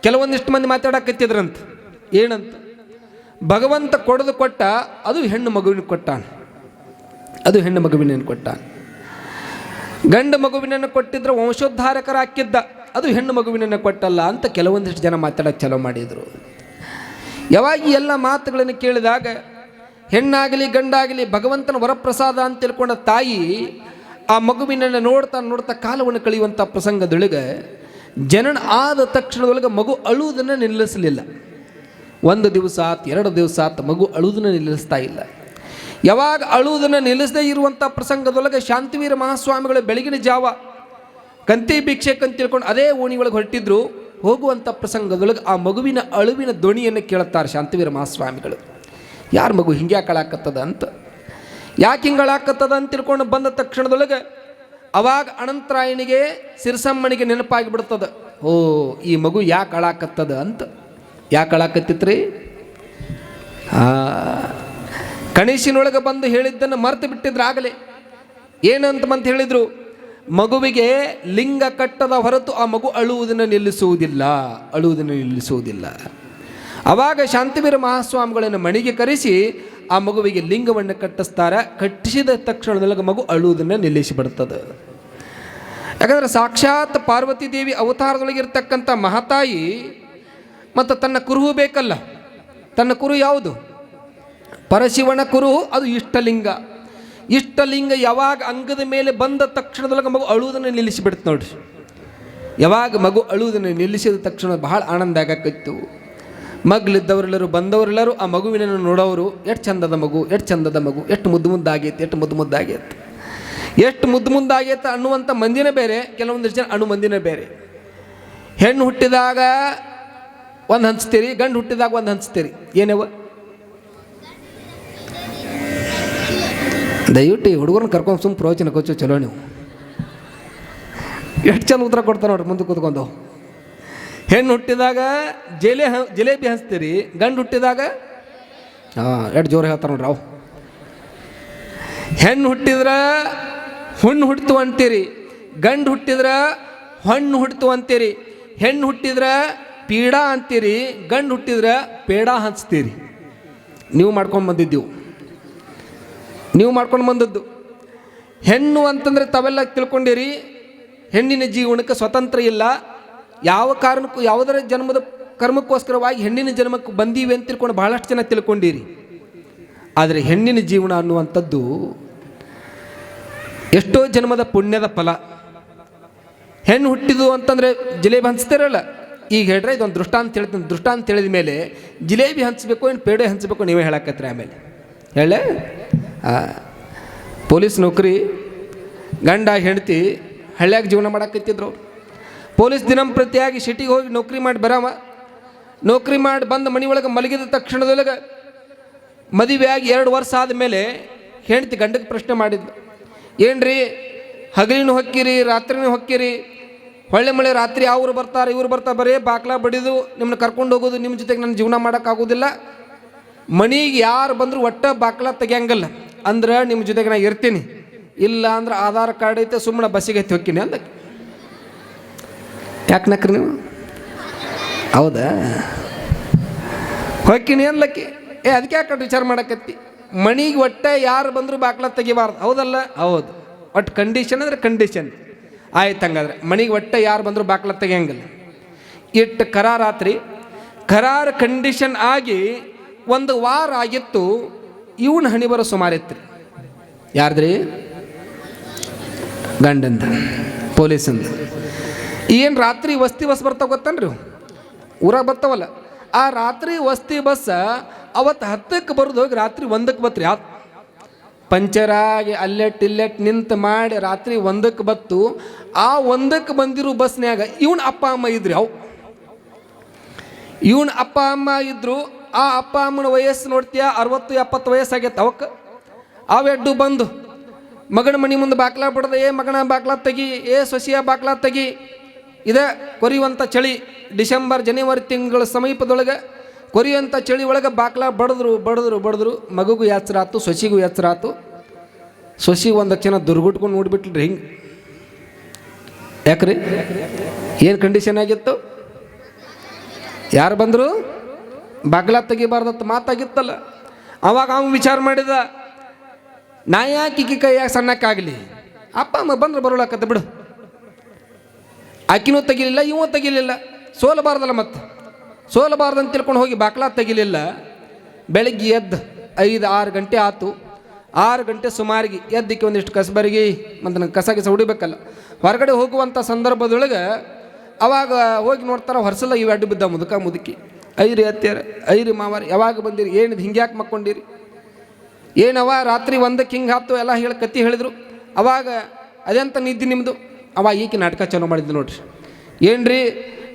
ಕೆಲವೊಂದಿಷ್ಟು ಮಂದಿ ಮಾತಾಡಕತ್ತಿದ್ರಂತ. ಏನಂತ? ಭಗವಂತ ಕೊಟ್ಟ ಅದು ಹೆಣ್ಣು ಮಗುವಿನ ಕೊಟ್ಟಾನ. ಗಂಡು ಮಗುವಿನನ್ನು ಕೊಟ್ಟಿದ್ರೆ ವಂಶೋದ್ಧಾರಕರ ಹಾಕಿದ್ದ, ಅದು ಹೆಣ್ಣು ಮಗುವಿನನ್ನು ಕೊಟ್ಟಲ್ಲ ಅಂತ ಕೆಲವೊಂದಿಷ್ಟು ಜನ ಮಾತಾಡೋಕ್ಕೆ ಚಾಲೂ ಮಾಡಿದರು. ಯಾವಾಗ ಈ ಎಲ್ಲ ಮಾತುಗಳನ್ನು ಕೇಳಿದಾಗ ಹೆಣ್ಣಾಗಲಿ ಗಂಡಾಗಲಿ ಭಗವಂತನ ವರಪ್ರಸಾದ ಅಂತ ತಿಳ್ಕೊಂಡ ತಾಯಿ ಆ ಮಗುವಿನನ್ನು ನೋಡ್ತಾ ಕಾಲವನ್ನು ಕಳೆಯುವಂಥ ಪ್ರಸಂಗದೊಳಗೆ ಜನನ ಆದ ತಕ್ಷಣದೊಳಗೆ ಮಗು ಅಳುವುದನ್ನು ನಿಲ್ಲಿಸಲಿಲ್ಲ. 1 ದಿವಸ ಆತು, 2 ದಿವಸ ಆತು, ಮಗು ಅಳುವುದನ್ನು ನಿಲ್ಲಿಸ್ತಾ ಇಲ್ಲ. ಯಾವಾಗ ಅಳುವುದನ್ನು ನಿಲ್ಲಿಸದೇ ಇರುವಂಥ ಪ್ರಸಂಗದೊಳಗೆ ಶಾಂತವೀರ ಮಹಾಸ್ವಾಮಿಗಳು ಬೆಳಗಿನ ಜಾವ ಕಂತಿ ಭಿಕ್ಷೆಕ್ ಅಂತ ತಿಳ್ಕೊಂಡು ಅದೇ ಓಣಿ ಒಳಗೆ ಹೊರಟಿದ್ರು. ಹೋಗುವಂಥ ಪ್ರಸಂಗದೊಳಗೆ ಆ ಮಗುವಿನ ಅಳುವಿನ ಧ್ವನಿಯನ್ನು ಕೇಳುತ್ತಾರೆ ಶಾಂತವೀರ ಮಹಾಸ್ವಾಮಿಗಳು. ಯಾರು ಮಗು ಹಿಂಗೆ ಯಾಕೆ ಅಂತ, ಯಾಕೆ ಹಿಂಗೆ ಅಳಾಕತ್ತದ ಅಂತ ತಿಳ್ಕೊಂಡು ಬಂದ ತಕ್ಷಣದೊಳಗೆ ಅವಾಗ ಅನಂತರಾಯನಿಗೆ ಸಿರಸಮ್ಮನಿಗೆ ನೆನಪಾಗಿ ಬಿಡ್ತದೆ. ಓ, ಈ ಮಗು ಯಾಕೆ ಅಳಾಕತ್ತದ ಅಂತ. ಯಾಕೆ ಅಳಾಕತ್ತಿತ್ರಿ? ಕಣಿಸಿನೊಳಗೆ ಬಂದು ಹೇಳಿದ್ದನ್ನು ಮರೆತು ಬಿಟ್ಟಿದ್ರು ಆಗಲೇ. ಏನಂತ ಹೇಳಿದರು, ಮಗುವಿಗೆ ಲಿಂಗ ಕಟ್ಟದ ಹೊರತು ಆ ಮಗು ಅಳುವುದನ್ನು ನಿಲ್ಲಿಸುವುದಿಲ್ಲ. ಆವಾಗ ಶಾಂತಿವೀರ ಮಹಾಸ್ವಾಮಿಗಳನ್ನು ಮಣಿಗೆ ಕರೆಸಿ ಆ ಮಗುವಿಗೆ ಲಿಂಗವನ್ನು ಕಟ್ಟಿಸ್ತಾರೆ. ಕಟ್ಟಿಸಿದ ತಕ್ಷಣದೊಳಗೆ ಮಗು ಅಳುವುದನ್ನು ನಿಲ್ಲಿಸಿಬಿಡ್ತದೆ. ಯಾಕಂದರೆ ಸಾಕ್ಷಾತ್ ಪಾರ್ವತಿ ದೇವಿ ಅವತಾರದೊಳಗಿರ್ತಕ್ಕಂಥ ಮಹಾತಾಯಿ ಮತ್ತು ತನ್ನ ಕುರುಹು ಬೇಕಲ್ಲ. ತನ್ನ ಕುರು ಯಾವುದು? ಪರಶಿವನ ಕುರುಹು, ಅದು ಇಷ್ಟಲಿಂಗ ಯಾವಾಗ ಅಂಗದ ಮೇಲೆ ಬಂದ ತಕ್ಷಣದೊಳಗೆ ಮಗು ಅಳುವುದನ್ನು ನಿಲ್ಲಿಸಿಬಿಡ್ತು ನೋಡ್ರಿ. ಯಾವಾಗ ಮಗು ಅಳುವುದನ್ನು ನಿಲ್ಲಿಸಿದ ತಕ್ಷಣ ಬಹಳ ಆನಂದ ಆಗಕ್ಕಿತ್ತು. ಮಗ್ಲಿದ್ದವರೆಲ್ಲರೂ ಬಂದವರೆಲ್ಲರೂ ಆ ಮಗುವಿನನ್ನು ನೋಡೋರು, ಎಷ್ಟು ಚಂದದ ಮಗು, ಎಷ್ಟು ಮುದ್ದು ಮುದ್ದಾಗೈತೆ ಅನ್ನುವಂಥ ಮಂದಿನೇ ಬೇರೆ, ಕೆಲವೊಂದಿಷ್ಟು ಜನ ಅಣ್ಣು ಮಂದಿನೇ ಬೇರೆ. ಹೆಣ್ಣು ಹುಟ್ಟಿದಾಗ ಒಂದು ಹಂಚ್ತೀರಿ, ಗಂಡು ಹುಟ್ಟಿದಾಗ ಒಂದು ಹಂಚ್ತೀರಿ. ಏನವ? ದಯವಿಟ್ಟು ಈ ಹುಡುಗರನ್ನ ಕರ್ಕೊಂಡು ಸುಮ್ಮ ಪ್ರವಚನ ಕೊಚ್ಚು ಚಲೋ. ನೀವು ಎಷ್ಟು ಚಂದ ಉತ್ತರ ಕೊಡ್ತಾರೆ ನೋಡ್ರಿ ಮುಂದೆ ಕೂತ್ಕೊಂಡು. ಹೆಣ್ಣು ಹುಟ್ಟಿದಾಗ ಜಿಲೇಬಿ ಹಂಚ್ತೀರಿ, ಗಂಡು ಹುಟ್ಟಿದಾಗ ಎಷ್ಟು ಜೋರು ಹೇಳ್ತಾರೆ ನೋಡ್ರಿ ಅವು. ಹೆಣ್ಣು ಹುಟ್ಟಿದ್ರೆ ಹುಣ್ಣು ಹುಟ್ಟಿತು ಅಂತೀರಿ, ಗಂಡು ಹುಟ್ಟಿದ್ರೆ ಹಣ್ಣು ಹುಟ್ಟಿತು ಅಂತೀರಿ. ಹೆಣ್ಣು ಹುಟ್ಟಿದ್ರೆ ಪೀಡ ಅಂತೀರಿ, ಗಂಡು ಹುಟ್ಟಿದ್ರೆ ಪೇಡ ಹಂಚ್ತೀರಿ. ನೀವು ಮಾಡ್ಕೊಂಡು ಬಂದದ್ದು. ಹೆಣ್ಣು ಅಂತಂದರೆ ತಾವೆಲ್ಲ ತಿಳ್ಕೊಂಡಿರಿ, ಹೆಣ್ಣಿನ ಜೀವನಕ್ಕೆ ಸ್ವತಂತ್ರ ಇಲ್ಲ. ಯಾವ ಕಾರಣಕ್ಕೂ ಯಾವುದರ ಜನ್ಮದ ಕರ್ಮಕ್ಕೋಸ್ಕರವಾಗಿ ಹೆಣ್ಣಿನ ಜನ್ಮಕ್ಕೆ ಬಂದೀವಿ ಅಂತ ತಿಳ್ಕೊಂಡು ಬಹಳಷ್ಟು ಜನ ತಿಳ್ಕೊಂಡಿರಿ. ಆದರೆ ಹೆಣ್ಣಿನ ಜೀವನ ಅನ್ನುವಂಥದ್ದು ಎಷ್ಟೋ ಜನ್ಮದ ಪುಣ್ಯದ ಫಲ. ಹೆಣ್ಣು ಹುಟ್ಟಿದು ಅಂತಂದರೆ ಜಿಲೇಬಿ ಹಂಚ್ತಿರಲ್ಲ. ಈಗ ಹೇಳ್ರೆ ಇದೊಂದು ದೃಷ್ಟಾಂತ ಹೇಳಿದ ಮೇಲೆ ಜಿಲೇಬಿ ಹಂಚಬೇಕು ಏನು ಪೇಡೆ ಹಂಚಬೇಕು ನೀವೇ ಹೇಳಕತ್ರಿ. ಆಮೇಲೆ ಹೇಳೆ ಪೊಲೀಸ್ ನೌಕರಿ, ಗಂಡ ಹೆಂಡತಿ ಹಳ್ಳಿಯಾಗ ಜೀವನ ಮಾಡಕತ್ತಿದ್ರು. ಪೊಲೀಸ್ ದಿನಂಪ್ರತಿಯಾಗಿ ಸಿಟಿಗೆ ಹೋಗಿ ನೌಕರಿ ಮಾಡಿ ನೌಕರಿ ಮಾಡಿ ಬಂದು ಮನೆ ಒಳಗೆ ಮಲಗಿದ ತಕ್ಷಣದೊಳಗೆ ಮದುವೆಯಾಗಿ 2 ವರ್ಷ ಆದಮೇಲೆ ಹೆಂಡತಿ ಗಂಡಕ್ಕೆ ಪ್ರಶ್ನೆ ಮಾಡಿದ್ಲು, ಏನ್ರಿ ಹಗಲಿನೂ ಹೊಕ್ಕಿರಿ ರಾತ್ರಿನೂ ಹೊಕ್ಕಿರಿ, ಹೊಳ್ಳೆ ಮಳೆ ರಾತ್ರಿ ಇವ್ರು ಬರ್ತಾರೆ ಬರೀ ಬಾಕ್ಲ ಬಡಿದು ನಿಮ್ಮನ್ನ ಕರ್ಕೊಂಡು ಹೋಗೋದು, ನಿಮ್ಮ ಜೊತೆಗೆ ನನ್ನ ಜೀವನ ಮಾಡೋಕ್ಕಾಗೋದಿಲ್ಲ. ಮನೆಗೆ ಯಾರು ಬಂದರೂ ಒಟ್ಟ ಬಾಕ್ಲ ತೆಗಿಯಂಗಲ್ಲ, ಅಂದ್ರೆ ನಿಮ್ಮ ಜೊತೆಗೆ ನಾ ಇರ್ತೀನಿ, ಇಲ್ಲ ಅಂದ್ರೆ ಆಧಾರ್ ಕಾರ್ಡ್ ಐತೆ ಸುಮ್ಮನೆ ಬಸ್ಸಿಗೆ ಐತಿ ಹೊಕ್ಕಿನಿ ಅಂದಕ್ಕೆ. ಯಾಕೆ ನಕ್ರಿ ನೀವು? ಹೌದಾ? ಹೊಕ್ಕಿನಿ ಅಂದ್ಲಕ್ಕಿ. ಅದಕ್ಕೆ ಯಾಕೆ ವಿಚಾರ ಮಾಡಕತ್ತಿ? ಮನೆಗೆ ಒಟ್ಟೆ ಯಾರು ಬಂದರೂ ಬಾಕ್ಲ ತೆಗಿಬಾರ್ದು, ಹೌದಲ್ಲ? ಹೌದು. ಒಟ್ಟು ಕಂಡೀಷನ್ ಅಂದರೆ ಕಂಡೀಷನ್ ಆಯ್ತು. ಹಂಗಾದ್ರೆ ಮನೆಗೆ ಒಟ್ಟೆ ಯಾರು ಬಂದರೂ ಬಾಕ್ಲ ತೆಗಿಯಂಗಿಲ್ಲ. ಇಟ್ಟು ಕರಾರು ಕಂಡೀಷನ್ ಆಗಿ 1 ವಾರ ಆಗಿತ್ತು. ಇವನು ಹಣಿ ಬರೋ ಸುಮಾರಿತ್ತು. ಯಾರ್ದ್ರಿ? ಗಂಡಂದ, ಪೊಲೀಸಂದು. ಏನು ರಾತ್ರಿ ವಸ್ತಿ ಬಸ್ ಬರ್ತಾವ ಗೊತ್ತನ್ರಿ? ಊರಾಗ ಬರ್ತಾವಲ್ಲ, ಆ ರಾತ್ರಿ ವಸ್ತಿ ಬಸ್ ಅವತ್ತು 10ಕ್ಕೆ ಬರೋದು ಹೋಗಿ ರಾತ್ರಿ 1ಕ್ಕೆ ಬತ್ರಿ. ಪಂಚರಾಗಿ ಅಲ್ಲೆಟ್ ನಿಂತು ಮಾಡಿ ರಾತ್ರಿ 1ಕ್ಕೆ ಬತ್ತು. ಆ 1ಕ್ಕೆ ಬಂದಿರೋ ಬಸ್ನ್ಯಾಗ ಇವನ ಅಪ್ಪ ಅಮ್ಮ ಇದ್ರಿ. ಇವನ ಅಪ್ಪ ಅಮ್ಮ ಇದ್ರು. ಆ ಅಪ್ಪ ಅಮ್ಮನ ವಯಸ್ಸು ನೋಡ್ತೀಯ 60-70 ವಯಸ್ಸಾಗೈತೆ ಅವಕ್ಕೆ. ಅವೆಡ್ಡು ಬಂದು ಮಗನ ಮನೆ ಮುಂದೆ ಬಾಕ್ಲಾ ಬಿಡದೆ, ಮಗನ ಬಾಕ್ಲಾ ತೆಗಿ, ಸೊಸಿಯ ಬಾಕ್ಲಾ ತೆಗಿ. ಇದೇ ಕೊರಿಯುವಂಥ ಚಳಿ, ಡಿಸೆಂಬರ್ ಜನವರಿ ತಿಂಗಳ ಸಮೀಪದೊಳಗೆ ಕೊರಿಯುವಂಥ ಚಳಿ ಒಳಗೆ ಬಾಕ್ಲಾ ಬಡಿದ್ರು. ಮಗುಗೂ ಎಚ್ಚರ ಆಯ್ತು, ಸೊಸಿಗೂ ಎಚ್ಚರ ಆಯ್ತು. ಸೊಸಿ ಒಂದು ಕ್ಷಣ ದುರ್ಗುಟ್ಕೊಂಡು ನೋಡ್ಬಿಟ್ರಿ ಹಿಂಗೆ. ಯಾಕ್ರಿ? ಏನು ಕಂಡೀಷನ್ ಆಗಿತ್ತು? ಯಾರು ಬಂದರು ಬಾಗ್ಲ ತೆಗಿಬಾರ್ದತ್ತು ಮಾತಾಗಿತ್ತಲ್ಲ. ಅವಾಗ ಅವನು ವಿಚಾರ ಮಾಡಿದ, ನಾ ಯಾಕೆ ಕೈಯಾಗ ಸಣ್ಣಕ್ಕಾಗಲಿ, ಅಪ್ಪ ಅಮ್ಮ ಬಂದ್ರೆ ಬರೋಳಕತ್ತ ಬಿಡು. ಆಕಿನೂ ತೆಗಿಲಿಲ್ಲ, ಇವೂ ತೆಗಿಲಿಲ್ಲ, ಸೋಲಬಾರ್ದಲ್ಲ. ಮತ್ತು ಸೋಲಬಾರ್ದಂತ ತಿಳ್ಕೊಂಡು ಹೋಗಿ ಬಾಕ್ಲ ತೆಗಿಲಿಲ್ಲ. ಬೆಳಗ್ಗೆ ಎದ್ದು 5-6 ಗಂಟೆ ಆಯ್ತು. 6 ಗಂಟೆ ಸುಮಾರಿಗೆ ಎದ್ದಕ್ಕೆ ಒಂದಿಷ್ಟು ಕಸಬರಿಗೆ ಮತ್ತು ನಂಗೆ ಕಸ ಹೊಡಿಬೇಕಲ್ಲ. ಹೊರಗಡೆ ಹೋಗುವಂಥ ಸಂದರ್ಭದೊಳಗೆ ಅವಾಗ ಹೋಗಿ ನೋಡ್ತಾರೆ, ಹೊರಸಲ್ಲ ಇವು ಅಡ್ಡು ಬಿದ್ದ ಮುದುಕಿ. ಐರಿ ಅತ್ಯಾರ, ಐರಿ ಮಾವಾರಿ, ಯಾವಾಗ ಬಂದಿರಿ, ಏನಿದು ಹಿಂಗ್ಯಾಕೆ ಮಕ್ಕೊಂಡಿರಿ, ಏನವ ರಾತ್ರಿ 1ಕ್ಕೆ ಹಿಂಗೆ ಹಾತು ಎಲ್ಲ ಹೇಳಿ ಕತ್ತಿ ಹೇಳಿದ್ರು. ಅವಾಗ ಅದೆಂತ ನಿದ್ದೆ ನಿಮ್ಮದು? ಅವಾಗ ಈಕೆ ನಾಟಕ ಚಾಲೂ ಮಾಡಿದ್ದು ನೋಡ್ರಿ. ಏನ್ರಿ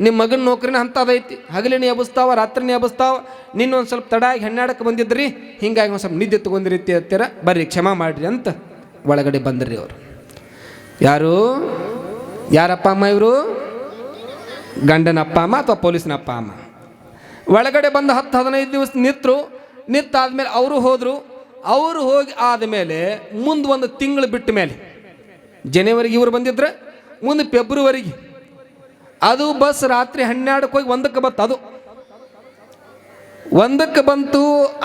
ನಿಮ್ಮ ಮಗನ ನೌಕರಿನ ಅಂಥದೈತಿ, ಹಗಲಿನ ಎಬ್ಬಿಸ್ತಾವ, ರಾತ್ರಿನೇ ಎಬ್ಬಿಸ್ತಾವ, ನಿನ್ನೊಂದು ಸ್ವಲ್ಪ ತಡಾಗಿ ಹೆಣ್ಣಾಡಕ್ಕೆ ಬಂದಿದ್ರಿ, ಹಿಂಗಾಗಿ ಒಂದು ಸ್ವಲ್ಪ ನಿದ್ದೆ ತೊಗೊಂಡಿರಿತಿ ಅತ್ಯಾರ, ಬರ್ರಿ ಕ್ಷಮಾ ಮಾಡಿರಿ ಅಂತ ಒಳಗಡೆ ಬಂದ್ರಿ ಅವರು. ಯಾರಪ್ಪ ಅಮ್ಮ ಇವರು? ಗಂಡನ ಅಪ್ಪ ಅಮ್ಮ ಅಥವಾ ಪೊಲೀಸ್ನ ಅಪ್ಪ ಅಮ್ಮ. ಒಳಗಡೆ ಬಂದು 10-15 ದಿವಸ ನಿಂತರು. ನಿಂತಾದ್ಮೇಲೆ ಅವರು ಹೋದರು. ಅವರು ಹೋಗಿ ಆದಮೇಲೆ ಮುಂದೆ ಒಂದು ತಿಂಗಳು ಬಿಟ್ಟ ಮೇಲೆ ಜನವರಿಗೆ ಇವರು ಬಂದಿದ್ರೆ ಮುಂದೆ ಫೆಬ್ರವರಿಗೆ ಅದು ಬಸ್ ರಾತ್ರಿ 12ಕ್ಕೆ ಹೋಗಿ 1ಕ್ಕೆ ಬಂತು. ಅದು 1ಕ್ಕೆ ಬಂತು.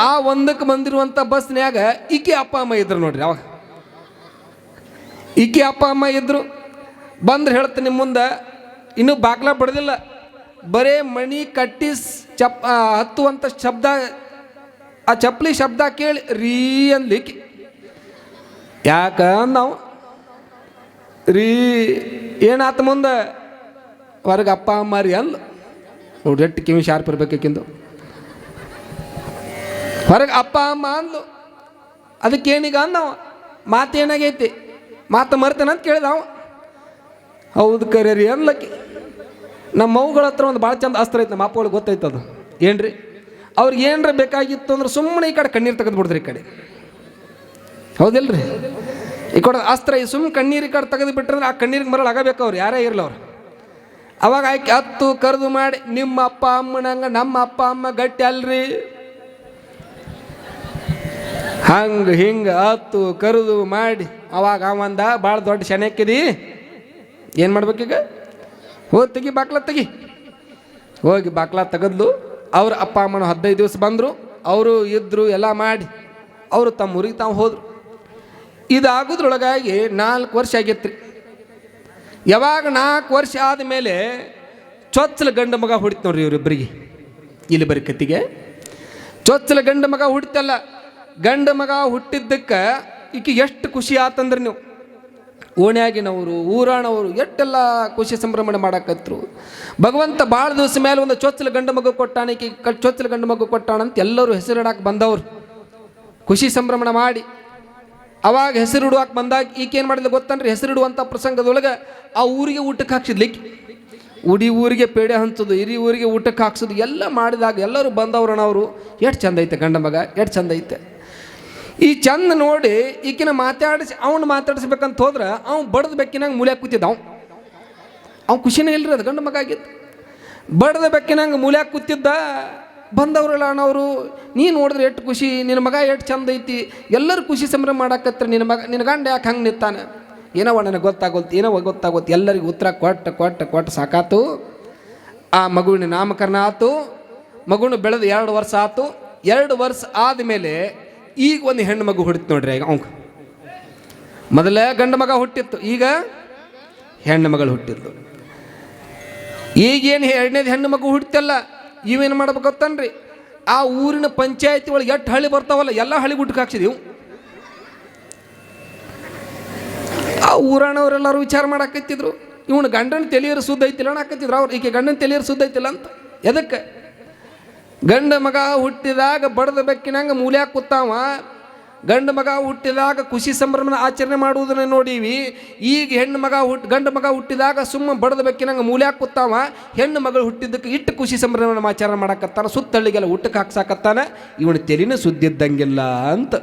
ಆ 1ಕ್ಕೆ ಬಂದಿರುವಂಥ ಬಸ್ನ್ಯಾಗ ಈಕೆ ಅಪ್ಪ ಅಮ್ಮ ಇದ್ರು ನೋಡ್ರಿ. ಅವಾಗ ಈಕೆ ಅಪ್ಪ ಅಮ್ಮ ಇದ್ರು. ಬಂದ್ರೆ ಹೇಳ್ತೀನಿ ನಿಮ್ಮ ಮುಂದೆ, ಇನ್ನೂ ಬಾಗ್ಲ ಬಡ್ದಿಲ್ಲ, ಬರೇ ಮಣಿ ಕಟ್ಟಿ ಹತ್ತುವಂಥ ಶಬ್ದ, ಆ ಚಪ್ಪಲಿ ಶಬ್ದ ಕೇಳಿ ರೀ ಅನ್ಲಿಕ್ಕೆ. ಯಾಕ ನಾವು ರೀ ಏನಾತ ಮುಂದೆ ಹೊರಗೆ ಅಪ್ಪ ಅಮ್ಮ ರೀ ಅಲ್ಲ ನೋಡ್ರಿ, ಎಟ್ಟು ಕಿವಿ ಶಾರ್ಪ್ ಇರ್ಬೇಕಿಂದು. ಹೊರಗೆ ಅಪ್ಪ ಅಮ್ಮ ಅಂದ್ಲು. ಅದಕ್ಕೇನೀಗ ಅಂದವ, ಮಾತು ಏನಾಗೈತಿ, ಮಾತು ಮರ್ತೇನಂತ ಕೇಳಿದ ಅವ. ಹೌದು ಕರೆ ರೀ ಅನ್ಲಕ್ಕಿ. ನಮ್ಮ ಮವುಗಳ ಹತ್ರ ಒಂದು ಭಾಳ ಚಂದ ಅಸ್ತ್ರ ಐತೆ, ನಮ್ಮ ಅಪ್ಪಗಳಿಗೆ ಗೊತ್ತೈತದು. ಏನ್ರಿ ಅವ್ರಿಗೆ ಏನರ ಬೇಕಾಗಿತ್ತು ಅಂದ್ರೆ ಸುಮ್ಮನೆ ಈ ಕಡೆ ಕಣ್ಣೀರು ತೆಗೆದು ಬಿಡ್ದ್ರಿ. ಈ ಕಡೆ ಹೌದಿಲ್ರಿ, ಈ ಕಡೆ ಅಸ್ತ್ರ ಈ ಸುಮ್ಮನೆ ಕಣ್ಣೀರು ಈ ಕಡೆ ತೆಗೆದು ಬಿಟ್ರಂದ್ರೆ ಆ ಕಣ್ಣೀರಿಗೆ ಮರಳು ಆಗಬೇಕು ಅವ್ರು, ಯಾರೇ ಇರಲಿ ಅವ್ರು. ಅವಾಗ ಆಯ್ಕೆ ಹತ್ತು ಕರೆದು ಮಾಡಿ, ನಿಮ್ಮ ಅಪ್ಪ ಅಮ್ಮನಂಗೆ ನಮ್ಮ ಅಪ್ಪ ಅಮ್ಮ ಗಟ್ಟಿ ಅಲ್ರಿ, ಹಂಗೆ ಹಿಂಗೆ ಹತ್ತು ಕರೆದು ಮಾಡಿ. ಅವಾಗ ಅವಂದ ಭಾಳ ದೊಡ್ಡ ಶನಕ್ಕಿದಿ, ಏನು ಮಾಡ್ಬೇಕೀಗ, ಹೋಗಿ ತೆಗಿ ಬಾಕ್ಲ ತೆಗಿ. ಹೋಗಿ ಬಾಕ್ಲ ತೆಗೆದ್ಲು. ಅವ್ರ ಅಪ್ಪ ಅಮ್ಮನ 15 ದಿವಸ ಬಂದರು. ಅವರು ಇದ್ದರು, ಎಲ್ಲ ಮಾಡಿ ಅವರು ತಮ್ಮ ಊರಿಗೆ ತಾವು ಹೋದರು. ಇದಾಗೋದ್ರೊಳಗಾಗಿ 4 ವರ್ಷ ಆಗೈತ್ರಿ. ಯಾವಾಗ 4 ವರ್ಷ ಆದಮೇಲೆ ಚೊಚ್ಚಲ ಗಂಡು ಮಗ ಹುಡಿತು ನೋಡ್ರಿ ಇವರಿಬ್ಬರಿಗೆ. ಇಲ್ಲಿ ಬರೀ ಕತ್ತಿಗೆ ಚೊಚ್ಚಲ ಗಂಡು ಮಗ ಹುಟ್ಟಿತಲ್ಲ, ಗಂಡು ಮಗ ಹುಟ್ಟಿದ್ದಕ್ಕೆ ಈಕೆ ಎಷ್ಟು ಖುಷಿ ಆತಂದ್ರೆ, ನೀವು ಓಣ್ಯಾಗಿನವರು ಊರಾಣವರು ಎಷ್ಟೆಲ್ಲ ಖುಷಿ ಸಂಭ್ರಮಣೆ ಮಾಡಾಕತ್ರು. ಭಗವಂತ ಭಾಳ ದಿವಸ ಮೇಲೆ ಒಂದು ಚೊಚ್ಚಲ ಗಂಡು ಮಗು ಕೊಟ್ಟಾಣ, ಈಕೆ ಚೊಚ್ಚಲ ಗಂಡು ಮಗು ಕೊಟ್ಟಾಣಂತ ಎಲ್ಲರೂ ಹೆಸರಿಡಕ್ಕೆ ಬಂದವರು ಖುಷಿ ಸಂಭ್ರಮಣ ಮಾಡಿ. ಅವಾಗ ಹೆಸರಿಡುವಕ್ಕೆ ಬಂದಾಗ ಈಕೆ ಏನು ಮಾಡಿದ್ಲು ಗೊತ್ತನ್ರಿ, ಹೆಸರಿಡುವಂಥ ಪ್ರಸಂಗದೊಳಗೆ ಆ ಊರಿಗೆ ಊಟಕ್ಕೆ ಹಾಕ್ಸಿದ್ಲಿಕ್ಕೆ, ಉಡಿ ಊರಿಗೆ ಪೇಡೆ ಹಂಚೋದು, ಹಿರಿ ಊರಿಗೆ ಊಟಕ್ಕೆ ಹಾಕ್ಸೋದು ಎಲ್ಲ ಮಾಡಿದಾಗ ಎಲ್ಲರೂ ಬಂದವ್ರನವರು ಎಷ್ಟು ಚಂದ ಐತೆ ಗಂಡ ಮಗ, ಎಷ್ಟು ಚಂದ ಐತೆ. ಈ ಚಂದ ನೋಡಿ ಈಕಿನ ಅವನು ಮಾತಾಡಿಸ್ಬೇಕಂತ ಹೋದ್ರೆ ಅವ್ನು ಬಡ್ದು ಬೆಕ್ಕಿನಂಗೆ ಮೂಲ್ಯಾಗ ಕೂತಿದ್ದ. ಅವ್ನು ಖುಷಿನೇ ಇಲ್ಲರಿ, ಅದು ಗಂಡು ಮಗ ಆಗಿತ್ತು. ಬಡ್ದ ಬೆಕ್ಕಿನಂಗೆ ಮೂಲ್ಯಾಗ ಕೂತಿದ್ದ. ಬಂದವ್ರಲ್ಲ ಅಣ್ಣವರು, ನೀ ನೋಡಿದ್ರೆ ಎಷ್ಟು ಖುಷಿ, ನಿನ್ನ ಮಗ ಎಷ್ಟು ಚಂದ ಐತಿ, ಎಲ್ಲರೂ ಖುಷಿ ಸಂಭ್ರಮ ಮಾಡಾಕತ್ರ, ನಿನ್ನ ಗಂಡ ಯಾಕೆ ಹಂಗೆ ನಿಂತಾನೆ, ಏನೋ ನನಗೆ ಗೊತ್ತಾಗೋಲ್ತು ಎಲ್ಲರಿಗೂ ಉತ್ತರ ಕೊಟ್ಟು ಸಾಕಾತು. ಆ ಮಗುವಿನ ನಾಮಕರಣ ಆಯ್ತು. ಮಗುವಿನ ಬೆಳೆದು 2 ವರ್ಷ ಆಯ್ತು. 2 ವರ್ಷ ಆದಮೇಲೆ ಈಗ ಒಂದು ಹೆಣ್ಣು ಮಗು ಹುಟ್ಟಿತ್ತು ನೋಡ್ರಿ. ಈಗ ಅವಂಗೆ ಮೊದಲೇ ಗಂಡು ಮಗ ಹುಟ್ಟಿತ್ತು, ಈಗ ಹೆಣ್ಣು ಮಗಳು ಹುಟ್ಟಿದ್ಲು. ಈಗೇನು 2ನೇದು ಹೆಣ್ಣು ಮಗು ಹುಟ್ಟಿತಲ್ಲ, ಇವೇನು ಮಾಡ್ಬೇಕು ಗೊತ್ತನ್ರಿ, ಆ ಊರಿನ ಪಂಚಾಯತಿ ಒಳಗೆ ಎಷ್ಟು ಹಳ್ಳಿ ಬರ್ತಾವಲ್ಲ ಎಲ್ಲ ಹಳ್ಳಿ ಊಟಕ್ಕೆ ಹಾಕ್ಸಿದೀವು. ಆ ಊರಾಣವರೆಲ್ಲರೂ ವಿಚಾರ ಮಾಡಾಕತ್ತಿದ್ರು, ಇವನು ಗಂಡನ ತಲೆಯರು ಸುದ್ದ ಐತಿಲ್ಲ ಅನ್ನಕತ್ತಿದ್ರು ಅವ್ರು. ಈಕೆ ಗಂಡನ ತಲೆಯರು ಸುದ್ದ ಐತಿಲ್ಲ ಅಂತ. ಎದಕ್ಕೆ, ಗಂಡು ಮಗ ಹುಟ್ಟಿದಾಗ ಬಡ್ದ ಬೆಕ್ಕಿನಂಗೆ ಮೂಲ್ಯಾಗ ಕೂತಾವ. ಗಂಡು ಮಗ ಹುಟ್ಟಿದಾಗ ಖುಷಿ ಸಂಭ್ರಮನ ಆಚರಣೆ ಮಾಡುವುದನ್ನು ನೋಡೀವಿ. ಈಗ ಗಂಡು ಮಗ ಹುಟ್ಟಿದಾಗ ಸುಮ್ಮ ಬಡ್ದ ಬೆಕ್ಕಿನಂಗೆ ಮೂಲ್ಯಾಗ ಕೂತಾವ. ಹೆಣ್ಣು ಮಗಳು ಹುಟ್ಟಿದ್ದಕ್ಕೆ ಇಟ್ಟು ಖುಷಿ ಸಂಭ್ರಮನ ಆಚರಣೆ ಮಾಡಾಕತ್ತಾನ, ಸುತ್ತಳ್ಳಿಗೆಲ್ಲ ಊಟಕ್ಕೆ ಹಾಕ್ಸಾಕತ್ತಾನ. ಇವನು ತೆಲಿನ ಸುದ್ದಿದ್ದಂಗಿಲ್ಲ ಅಂತ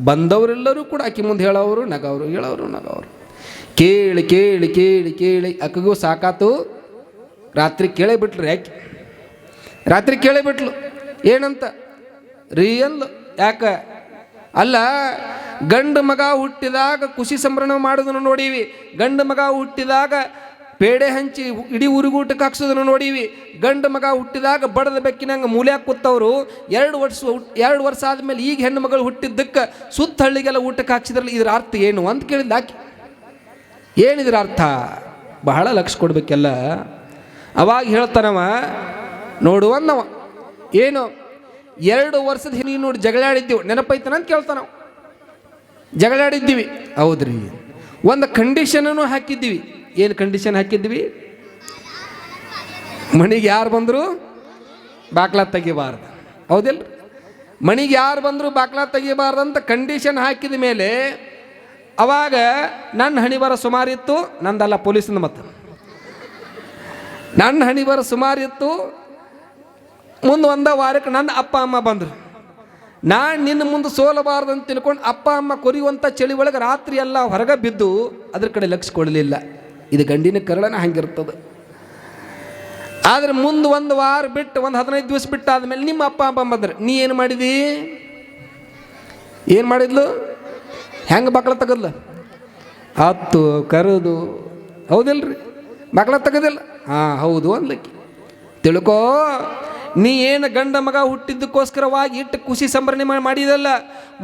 ಬಂದವರೆಲ್ಲರೂ ಕೂಡ ಆಕಿ ಮುಂದೆ ಹೇಳೋರು ನಗವರು. ಕೇಳಿ ಕೇಳಿ ಕೇಳಿ ಕೇಳಿ ಅಕ್ಕಗೂ ಸಾಕಾತು. ರಾತ್ರಿ ಕೇಳೇ ಬಿಟ್ಲು. ಯಾಕೆ ರಾತ್ರಿ ಕೇಳೇ ಬಿಟ್ಲು ಏನಂತ ರಿಯಲ್ ಯಾಕೆ ಅಲ್ಲ, ಗಂಡು ಮಗ ಹುಟ್ಟಿದಾಗ ಖುಷಿ ಸಂಭ್ರಮ ಮಾಡೋದನ್ನು ನೋಡೀವಿ. ಗಂಡು ಮಗ ಹುಟ್ಟಿದಾಗ ಪೇಡೆ ಹಂಚಿ ಇಡೀ ಊರಿಗೂ ಊಟಕ್ಕೆ ಹಾಕ್ಸೋದನ್ನು ನೋಡೀವಿ. ಗಂಡು ಮಗ ಹುಟ್ಟಿದಾಗ ಬಡದ ಬೆಕ್ಕಿನಂಗೆ ಮೂಲ್ಯಾಗ ಕೂತವರು 2 ವರ್ಷ ಆದಮೇಲೆ ಈಗ ಹೆಣ್ಣು ಮಗಳು ಹುಟ್ಟಿದ್ದಕ್ಕೆ ಸುತ್ತ ಹಳ್ಳಿಗೆಲ್ಲ ಊಟಕ್ಕೆ ಹಾಕ್ಸಿದ್ರಲ್ಲಿ ಇದರ ಅರ್ಥ ಏನು ಅಂತ ಕೇಳಿದ್ದ ಆಕೆ. ಏನಿದ್ರ ಅರ್ಥ ಬಹಳ ಲಕ್ಷ ಕೊಡ್ಬೇಕೆಲ್ಲ. ಅವಾಗ ಹೇಳ್ತಾನವ, ನೋಡುವನ್ನವ ಏನು 2 ವರ್ಷದ ನೀನು ನೋಡಿ ಜಗಳಾಡಿದ್ದೀವಿ ನೆನಪೈತನ ಅಂತ ಕೇಳ್ತಾನವ. ಜಗಳಾಡಿದ್ದೀವಿ ಹೌದ್ರಿ, ಒಂದು ಕಂಡೀಷನನ್ನು ಹಾಕಿದ್ದೀವಿ. ಏನು ಕಂಡೀಷನ್ ಹಾಕಿದ್ವಿ, ಮನೆಗೆ ಯಾರು ಬಂದರು ಬಾಕ್ಲಾ ತೆಗಿಬಾರ್ದು, ಹೌದಿಲ್ಲ? ಮನೆಗೆ ಯಾರು ಬಂದರು ಬಾಕ್ಲಾ ತೆಗಿಬಾರ್ದು ಅಂತ ಕಂಡೀಷನ್ ಹಾಕಿದ ಮೇಲೆ ಅವಾಗ ನನ್ನ ಹಣಿ ಬರೋ ಸುಮಾರಿತ್ತು, ನಂದಲ್ಲ ಪೊಲೀಸಿಂದ, ಮತ್ತು ನನ್ನ ಹಣಿ ಬರೋ ಸುಮಾರಿತ್ತು. ಮುಂದೆ 1 ವಾರಕ್ಕೆ ನನ್ನ ಅಪ್ಪ ಅಮ್ಮ ಬಂದರು. ನಾನು ನಿನ್ನ ಮುಂದೆ ಸೋಲಬಾರ್ದು ಅಂತ ತಿಳ್ಕೊಂಡು ಅಪ್ಪ ಅಮ್ಮ ಕೊರಿಯುವಂಥ ಚಳಿ ಒಳಗೆ ರಾತ್ರಿ ಎಲ್ಲ ಹೊರಗೆ ಬಿದ್ದು ಅದ್ರ ಕಡೆ ಲಕ್ಷ್ಯ ಕೊಡಲಿಲ್ಲ. ಇದು ಗಂಡಿನ ಕರಳನ ಹಂಗಿರ್ತದೆ. ಆದರೆ ಮುಂದೆ ಒಂದು ವಾರ ಬಿಟ್ಟು ಒಂದು 15 ದಿವಸ ಬಿಟ್ಟು ಆದಮೇಲೆ ನಿಮ್ಮ ಅಪ್ಪ ಅಮ್ಮ ಬಂದ್ರೆ ನೀ ಏನು ಮಾಡಿದಿ? ಏನು ಮಾಡಿದ್ಲು? ಹೆಂಗೆ ಮಕ್ಕಳ ತೆಗದ್ಲ? ಹತ್ತು ಕರೆದು, ಹೌದಿಲ್ರಿ? ಮಕ್ಕಳ ತೆಗದಿಲ್ಲ. ಹಾಂ ಹೌದು ಅನ್ಲಿಕ್ಕೆ ತಿಳ್ಕೋ. ನೀ ಏನು ಗಂಡ ಮಗ ಹುಟ್ಟಿದ್ದಕ್ಕೋಸ್ಕರವಾಗಿ ಇಟ್ಟು ಖುಷಿ ಸಂಭ್ರಮೆ ಮಾಡಿದಲ್ಲ,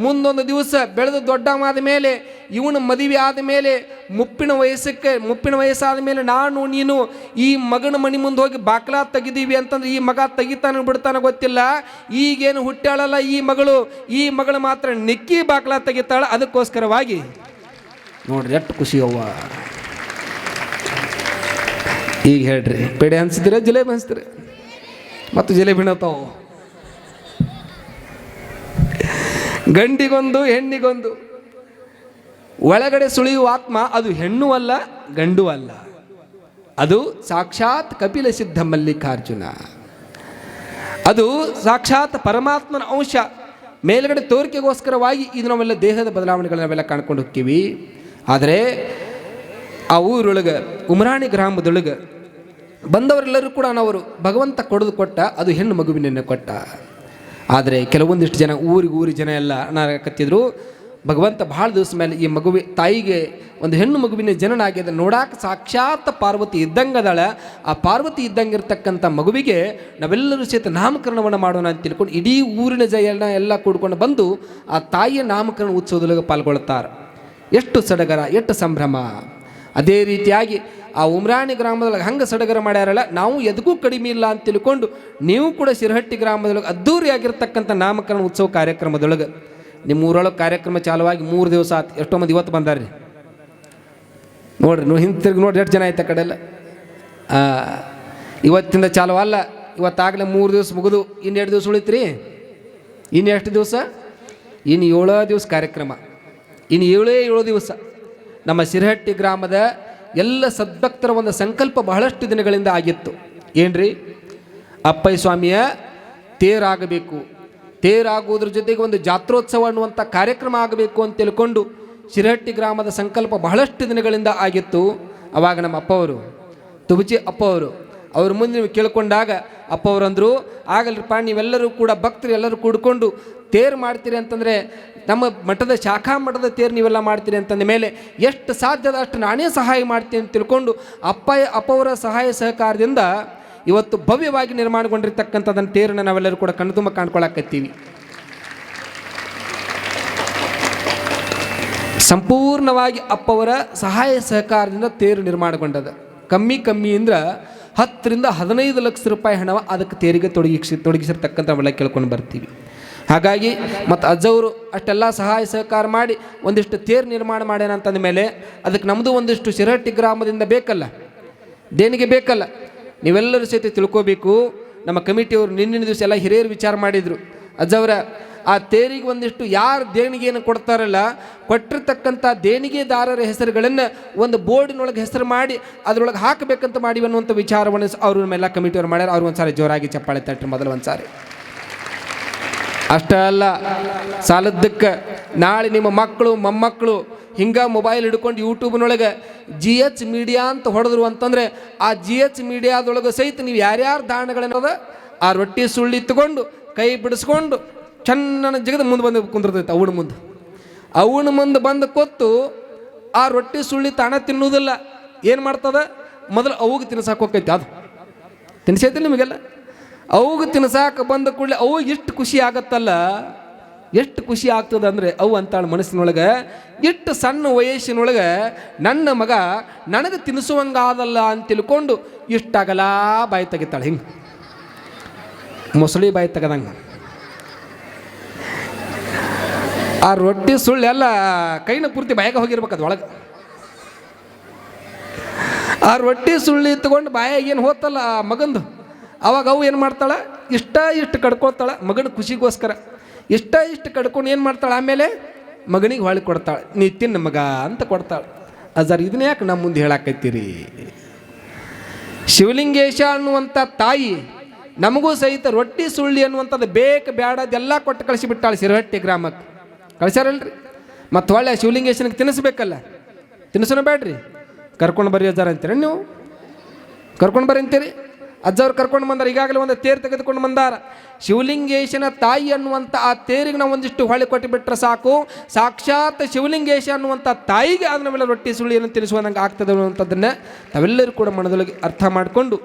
ಮುಂದೊಂದು ದಿವಸ ಬೆಳೆದು ದೊಡ್ಡವಾದ ಮೇಲೆ, ಇವನ ಮದುವೆ ಆದ ಮೇಲೆ, ಮುಪ್ಪಿನ ವಯಸ್ಸಾದ ಮೇಲೆ ನಾನು ನೀನು ಈ ಮಗನ ಮನೆ ಮುಂದೆ ಹೋಗಿ ಬಾಕ್ಲಾ ತೆಗಿದೀವಿ ಅಂತಂದ್ರೆ ಈ ಮಗ ತೆಗಿತಾನೆ ಬಿಡ್ತಾನೆ ಗೊತ್ತಿಲ್ಲ. ಈಗೇನು ಹುಟ್ಟಾಳಲ್ಲ ಈ ಮಗಳು ಮಾತ್ರ ನಿಕ್ಕಿ ಬಾಕ್ಲಾ ತೆಗಿತಾಳ. ಅದಕ್ಕೋಸ್ಕರವಾಗಿ ನೋಡ್ರಿ ಎಷ್ಟು ಖುಷಿ ಅವ್ವ. ಈಗ ಹೇಳ್ರಿ, ಪೇಡೆ ಹಂಚ್ತೀರ ಜಿಲೇಬಿ ಹಂಚ್ತೀರ? ಮತ್ತು ಜಿಲೇಬಿ ಹಣ್ಣತಾವು. ಗಂಡಿಗೊಂದು ಹೆಣ್ಣಿಗೊಂದು. ಒಳಗಡೆ ಸುಳಿಯುವ ಆತ್ಮ ಅದು ಹೆಣ್ಣು ಅಲ್ಲ, ಗಂಡು ಅಲ್ಲ. ಅದು ಸಾಕ್ಷಾತ್ ಕಪಿಲ ಸಿದ್ಧ ಮಲ್ಲಿಕಾರ್ಜುನ. ಅದು ಸಾಕ್ಷಾತ್ ಪರಮಾತ್ಮನ ಅಂಶ. ಮೇಲ್ಗಡೆ ತೋರಿಕೆಗೋಸ್ಕರವಾಗಿ ಇದು ನಾವೆಲ್ಲ ದೇಹದ ಬದಲಾವಣೆಗಳನ್ನೆಲ್ಲ ಕಾಣ್ಕೊಂಡು ಹೋಗ್ತೀವಿ. ಆದರೆ ಆ ಊರೊಳಗೆ ಉಮರಾಣಿ ಗ್ರಾಮದೊಳಗೆ ಬಂದವರೆಲ್ಲರೂ ಕೂಡ ನಾವು ಭಗವಂತ ಕೊಟ್ಟ ಅದು ಹೆಣ್ಣು ಮಗುವಿನ ಕೊಟ್ಟ. ಆದರೆ ಕೆಲವೊಂದಿಷ್ಟು ಜನ ಊರಿ ಜನ ಎಲ್ಲ ನಾಕತ್ತಿದ್ರು, ಭಗವಂತ ಭಾಳ ದಿವಸ ಮೇಲೆ ಈ ತಾಯಿಗೆ ಒಂದು ಹೆಣ್ಣು ಮಗುವಿನ ಜನನ ಆಗಿದೆ, ನೋಡಾಕ ಸಾಕ್ಷಾತ್ ಪಾರ್ವತಿ ಇದ್ದಂಗದಾಳ. ಆ ಪಾರ್ವತಿ ಇದ್ದಂಗಿರ್ತಕ್ಕಂಥ ಮಗುವಿಗೆ ನಾವೆಲ್ಲರೂ ಸಹಿತ ನಾಮಕರಣವನ್ನು ಮಾಡೋಣ ಅಂತ ತಿಳ್ಕೊಂಡು ಇಡೀ ಊರಿನ ಜನ ಎಲ್ಲ ಕೂಡ್ಕೊಂಡು ಬಂದು ಆ ತಾಯಿಯ ನಾಮಕರಣ ಉತ್ಸವದೊಳಗೆ ಪಾಲ್ಗೊಳ್ತಾರೆ. ಎಷ್ಟು ಸಡಗರ, ಎಷ್ಟು ಸಂಭ್ರಮ. ಅದೇ ರೀತಿಯಾಗಿ ಆ ಉಮ್ರಾಣಿ ಗ್ರಾಮದೊಳಗೆ ಹಂಗೆ ಸಡಗರ ಮಾಡ್ಯಾರಲ್ಲ, ನಾವು ಎದಕ್ಕೂ ಕಡಿಮೆ ಇಲ್ಲ ಅಂತ ತಿಳ್ಕೊಂಡು ನೀವು ಕೂಡ ಶಿರಹಟ್ಟಿ ಗ್ರಾಮದೊಳಗೆ ಅದ್ದೂರಿಯಾಗಿರ್ತಕ್ಕಂಥ ನಾಮಕರಣ ಉತ್ಸವ ಕಾರ್ಯಕ್ರಮದೊಳಗೆ ನಿಮ್ಮ ಊರೊಳಗೆ ಕಾರ್ಯಕ್ರಮ ಚಾಲುವಾಗಿ 3 ದಿವಸ ಆಯ್ತು. ಎಷ್ಟೋ ಮಂದಿ ಇವತ್ತು ಬಂದಾರ್ರಿ ನೋಡ್ರಿ. ಹಿಂತಿರುಗಿ ನೋಡ್ರಿ ಎಷ್ಟು ಜನ ಆಯ್ತು ಆ ಕಡೆ ಎಲ್ಲ. ಇವತ್ತಿಂದ ಚಾಲು ಅಲ್ಲ, ಇವತ್ತಾಗಲೇ 3 ದಿವಸ ಮುಗಿದು ಇನ್ನು 2 ದಿವಸ ಉಳಿತ್ರಿ. ಇನ್ನು ಎಷ್ಟು ದಿವಸ? ಇನ್ನು 7 ದಿವಸ ಕಾರ್ಯಕ್ರಮ. ಇನ್ನು 7 ದಿವಸ ನಮ್ಮ ಶಿರಹಟ್ಟಿ ಗ್ರಾಮದ ಎಲ್ಲ ಸದ್ಭಕ್ತರ ಒಂದು ಸಂಕಲ್ಪ ಬಹಳಷ್ಟು ದಿನಗಳಿಂದ ಆಗಿತ್ತು. ಏನ್ರಿ? ಅಪ್ಪಯ್ಯ ಸ್ವಾಮಿಯ ತೇರಾಗಬೇಕು, ತೇರಾಗುವುದ್ರ ಜೊತೆಗೆ ಒಂದು ಜಾತ್ರೋತ್ಸವ ಅನ್ನುವಂಥ ಕಾರ್ಯಕ್ರಮ ಆಗಬೇಕು ಅಂತ ತಿಳ್ಕೊಂಡು ಶಿರಹಟ್ಟಿ ಗ್ರಾಮದ ಸಂಕಲ್ಪ ಬಹಳಷ್ಟು ದಿನಗಳಿಂದ ಆಗಿತ್ತು. ಅವಾಗ ನಮ್ಮ ಅಪ್ಪವರು ತುಬಚಿ ಅಪ್ಪವರು ಅವ್ರ ಮುಂದೆ ನೀವು ಕೇಳ್ಕೊಂಡಾಗ ಅಪ್ಪವರಂದರು, ಆಗಲ್ರಿಪ್ಪ ನೀವೆಲ್ಲರೂ ಕೂಡ ಭಕ್ತರು ಎಲ್ಲರೂ ಕೂಡ್ಕೊಂಡು ತೇರು ಮಾಡ್ತೀರಿ ಅಂತಂದರೆ ನಮ್ಮ ಮಠದ ಶಾಖಾ ಮಠದ ತೇರು ನೀವೆಲ್ಲ ಮಾಡ್ತೀರಿ ಅಂತಂದ ಮೇಲೆ ಎಷ್ಟು ಸಾಧ್ಯದ ಅಷ್ಟು ನಾನೇ ಸಹಾಯ ಮಾಡ್ತೀನಿ ಅಂತ ತಿಳ್ಕೊಂಡು ಅಪ್ಪವರ ಸಹಾಯ ಸಹಕಾರದಿಂದ ಇವತ್ತು ಭವ್ಯವಾಗಿ ನಿರ್ಮಾಣಗೊಂಡಿರ್ತಕ್ಕಂಥದ್ದನ್ನು ತೇರನ್ನು ನಾವೆಲ್ಲರೂ ಕೂಡ ಕಣ್ತುಂಬ ಕಾಣ್ಕೊಳಕತ್ತೀವಿ. ಸಂಪೂರ್ಣವಾಗಿ ಅಪ್ಪವರ ಸಹಾಯ ಸಹಕಾರದಿಂದ ತೇರು ನಿರ್ಮಾಣಗೊಂಡದ. ಕಮ್ಮಿ ಅಂದ್ರೆ 10 ರಿಂದ 15 ಲಕ್ಷ ರೂಪಾಯಿ ಹಣ ಅದಕ್ಕೆ ತೇರಿಗೆ ತೊಡಗಿಸಿರ್ತಕ್ಕಂಥವೆಲ್ಲ ಕೇಳ್ಕೊಂಡು ಬರ್ತೀವಿ. ಹಾಗಾಗಿ ಮತ್ತು ಅಜ್ಜವರು ಅಷ್ಟೆಲ್ಲ ಸಹಾಯ ಸಹಕಾರ ಮಾಡಿ ಒಂದಿಷ್ಟು ತೇರು ನಿರ್ಮಾಣ ಮಾಡ್ಯಾನ ಅಂತಂದ ಮೇಲೆ ಅದಕ್ಕೆ ನಮ್ಮದು ಒಂದಿಷ್ಟು ಶಿರಹಟ್ಟಿ ಗ್ರಾಮದಿಂದ ಬೇಕಲ್ಲ, ದೇಣಿಗೆ ಬೇಕಲ್ಲ. ನೀವೆಲ್ಲರೂ ಸಹಿತ ತಿಳ್ಕೋಬೇಕು. ನಮ್ಮ ಕಮಿಟಿಯವರು ನಿನ್ನಿನ ದಿವಸ ಎಲ್ಲ ಹಿರಿಯರು ವಿಚಾರ ಮಾಡಿದರು, ಅಜ್ಜವರ ಆ ತೇರಿಗೆ ಒಂದಿಷ್ಟು ಯಾರು ದೇಣಿಗೆಯನ್ನು ಕೊಡ್ತಾರಲ್ಲ, ಕೊಟ್ಟಿರ್ತಕ್ಕಂಥ ದೇಣಿಗೆದಾರರ ಹೆಸರುಗಳನ್ನು ಒಂದು ಬೋರ್ಡಿನೊಳಗೆ ಹೆಸರು ಮಾಡಿ ಅದರೊಳಗೆ ಹಾಕಬೇಕಂತ ಮಾಡಿವಿ ಅನ್ನುವಂಥ ವಿಚಾರವನ್ನು ಅವ್ರ ಮೇಲೆ ಕಮಿಟಿಯವರು ಮಾಡ್ಯಾರ. ಅವ್ರು ಒಂದು ಸಾರಿ ಜೋರಾಗಿ ಚಪ್ಪಾಳೆ ತಟ್ರಿ ಮೊದಲು ಒಂದು ಸಾರಿ. ಅಷ್ಟೇ ಅಲ್ಲ, ಸಾಲದ್ದಕ್ಕೆ ನಾಳೆ ನಿಮ್ಮ ಮಕ್ಕಳು ಮೊಮ್ಮಕ್ಕಳು ಹಿಂಗೆ ಮೊಬೈಲ್ ಹಿಡ್ಕೊಂಡು ಯೂಟ್ಯೂಬ್ನೊಳಗೆ GH ಮೀಡಿಯಾ ಅಂತ ಹೊಡೆದ್ರು ಅಂತಂದರೆ ಆ GH ಮೀಡಿಯಾದೊಳಗೆ ಸಹಿತ ನೀವು ಯಾರ್ಯಾರು ದಾನಗಳನ್ನೋದ ಆ ರೊಟ್ಟಿ ಸುಳ್ಳಿ ತಗೊಂಡು ಕೈ ಬಿಡಿಸ್ಕೊಂಡು ಚೆನ್ನಾಗಿ ಜಗದ ಮುಂದೆ ಬಂದು ಕುಂದಿರ್ತೈತೆ. ಅವನ ಮುಂದೆ ಬಂದು ಕೊತ್ತು ಆ ರೊಟ್ಟಿ ಸುಳ್ಳಿ ತಾಣ ತಿನ್ನೋದಿಲ್ಲ. ಏನು ಮಾಡ್ತದ? ಮೊದಲು ಅವುಗೆ ತಿನ್ಸಾಕ ಹೋಗ್ತೈತಿ. ಅದು ತಿನ್ಸೈತಿ ನಿಮಗೆಲ್ಲ. ಅವುಗೆ ತಿನ್ಸಾಕ ಬಂದ ಕೂಡಲೇ ಅವು ಎಷ್ಟು ಖುಷಿ ಆಗತ್ತಲ್ಲ, ಎಷ್ಟು ಖುಷಿ ಆಗ್ತದೆ ಅಂದರೆ ಅವು ಅಂತಾಳು ಮನಸ್ಸಿನೊಳಗೆ, ಎಷ್ಟು ಸಣ್ಣ ವಯಸ್ಸಿನೊಳಗೆ ನನ್ನ ಮಗ ನನಗೆ ತಿನ್ನಿಸುವಂಗಾದಲ್ಲ ಅಂತ ತಿಳ್ಕೊಂಡು ಇಷ್ಟಾಗಲ್ಲ ಬಾಯಿ ತೆಗಿತಾಳೆ. ಹಿಂಗೆ ಮೊಸಳಿ ಬಾಯಿ ತೆಗದಂಗೆ ಆ ರೊಟ್ಟಿ ಸುಳ್ಳೆಲ್ಲ ಕೈನ ಪೂರ್ತಿ ಬಾಯಾಗ ಹೋಗಿರ್ಬೇಕು ಅದ್ರೊಳಗೆ. ಆ ರೊಟ್ಟಿ ಸುಳ್ಳಿ ತಗೊಂಡು ಬಾಯಾಗ ಏನು ಹೋತಲ್ಲ ಆ ಮಗಂದು, ಅವಾಗ ಅವು ಏನು ಮಾಡ್ತಾಳೆ? ಇಷ್ಟು ಕಡ್ಕೊಳ್ತಾಳೆ ಮಗನ ಖುಷಿಗೋಸ್ಕರ. ಇಷ್ಟು ಕಡ್ಕೊಂಡು ಏನು ಮಾಡ್ತಾಳೆ? ಆಮೇಲೆ ಮಗನಿಗೆ ಹೊಳ್ಳಿ ಕೊಡ್ತಾಳೆ, ನೀ ತಿನ್ನ ಮಗ ಅಂತ ಕೊಡ್ತಾಳೆ. ಅಜರ್ ಇದನ್ನ ಯಾಕೆ ನಮ್ಮ ಮುಂದೆ ಹೇಳಾಕತ್ತೀರಿ? ಶಿವಲಿಂಗೇಶ ಅನ್ನುವಂಥ ತಾಯಿ ನಮಗೂ ಸಹಿತ ರೊಟ್ಟಿ ಸುಳ್ಳಿ ಅನ್ನುವಂಥದ್ದು ಬೇಕು ಬೇಡದೆಲ್ಲ ಕೊಟ್ಟು ಕಳಿಸಿಬಿಟ್ಟಾಳೆ ಶಿರಹಟ್ಟಿ ಗ್ರಾಮಕ್ಕೆ. ಕಳಿಸ್ಯಾರಲ್ರಿ? ಮತ್ತು ಒಳ್ಳೆ ಶಿವಲಿಂಗೇಶನಿಗೆ ತಿನ್ನಿಸ್ಬೇಕಲ್ಲ, ತಿನ್ನಿಸೋಣ ಬೇಡ್ರಿ, ಕರ್ಕೊಂಡು ಬರ್ರಿ ಅಜಾರ ಅಂತೀರ ನೀವು? ಕರ್ಕೊಂಡು ಬರ್ರಿ ಅಂತೀರಿ? ಅಜ್ಜವ್ರು ಕರ್ಕೊಂಡು ಬಂದಾರ. ಈಗಾಗಲೇ ಒಂದು ತೇರು ತೆಗೆದುಕೊಂಡು ಬಂದಾರ. ಶಿವಲಿಂಗೇಶನ ತಾಯಿ ಅನ್ನುವಂಥ ಆ ತೇರಿಗೆ ನಾವು ಒಂದಿಷ್ಟು ಹೊಳೆ ಕೊಟ್ಟುಬಿಟ್ರೆ ಸಾಕು, ಸಾಕ್ಷಾತ್ ಶಿವಲಿಂಗೇಶ ಅನ್ನುವಂಥ ತಾಯಿಗೆ ಅದನ್ನ ಮೇಲೆ ರೊಟ್ಟಿ ಸುಳಿಯನ್ನು ತಿಳಿಸುವಂಗೆ ಆಗ್ತದೆ ಅನ್ನುವಂಥದ್ದನ್ನು ತಾವೆಲ್ಲರೂ ಕೂಡ ಮನದೊಳಗೆ ಅರ್ಥ ಮಾಡಿಕೊಂಡು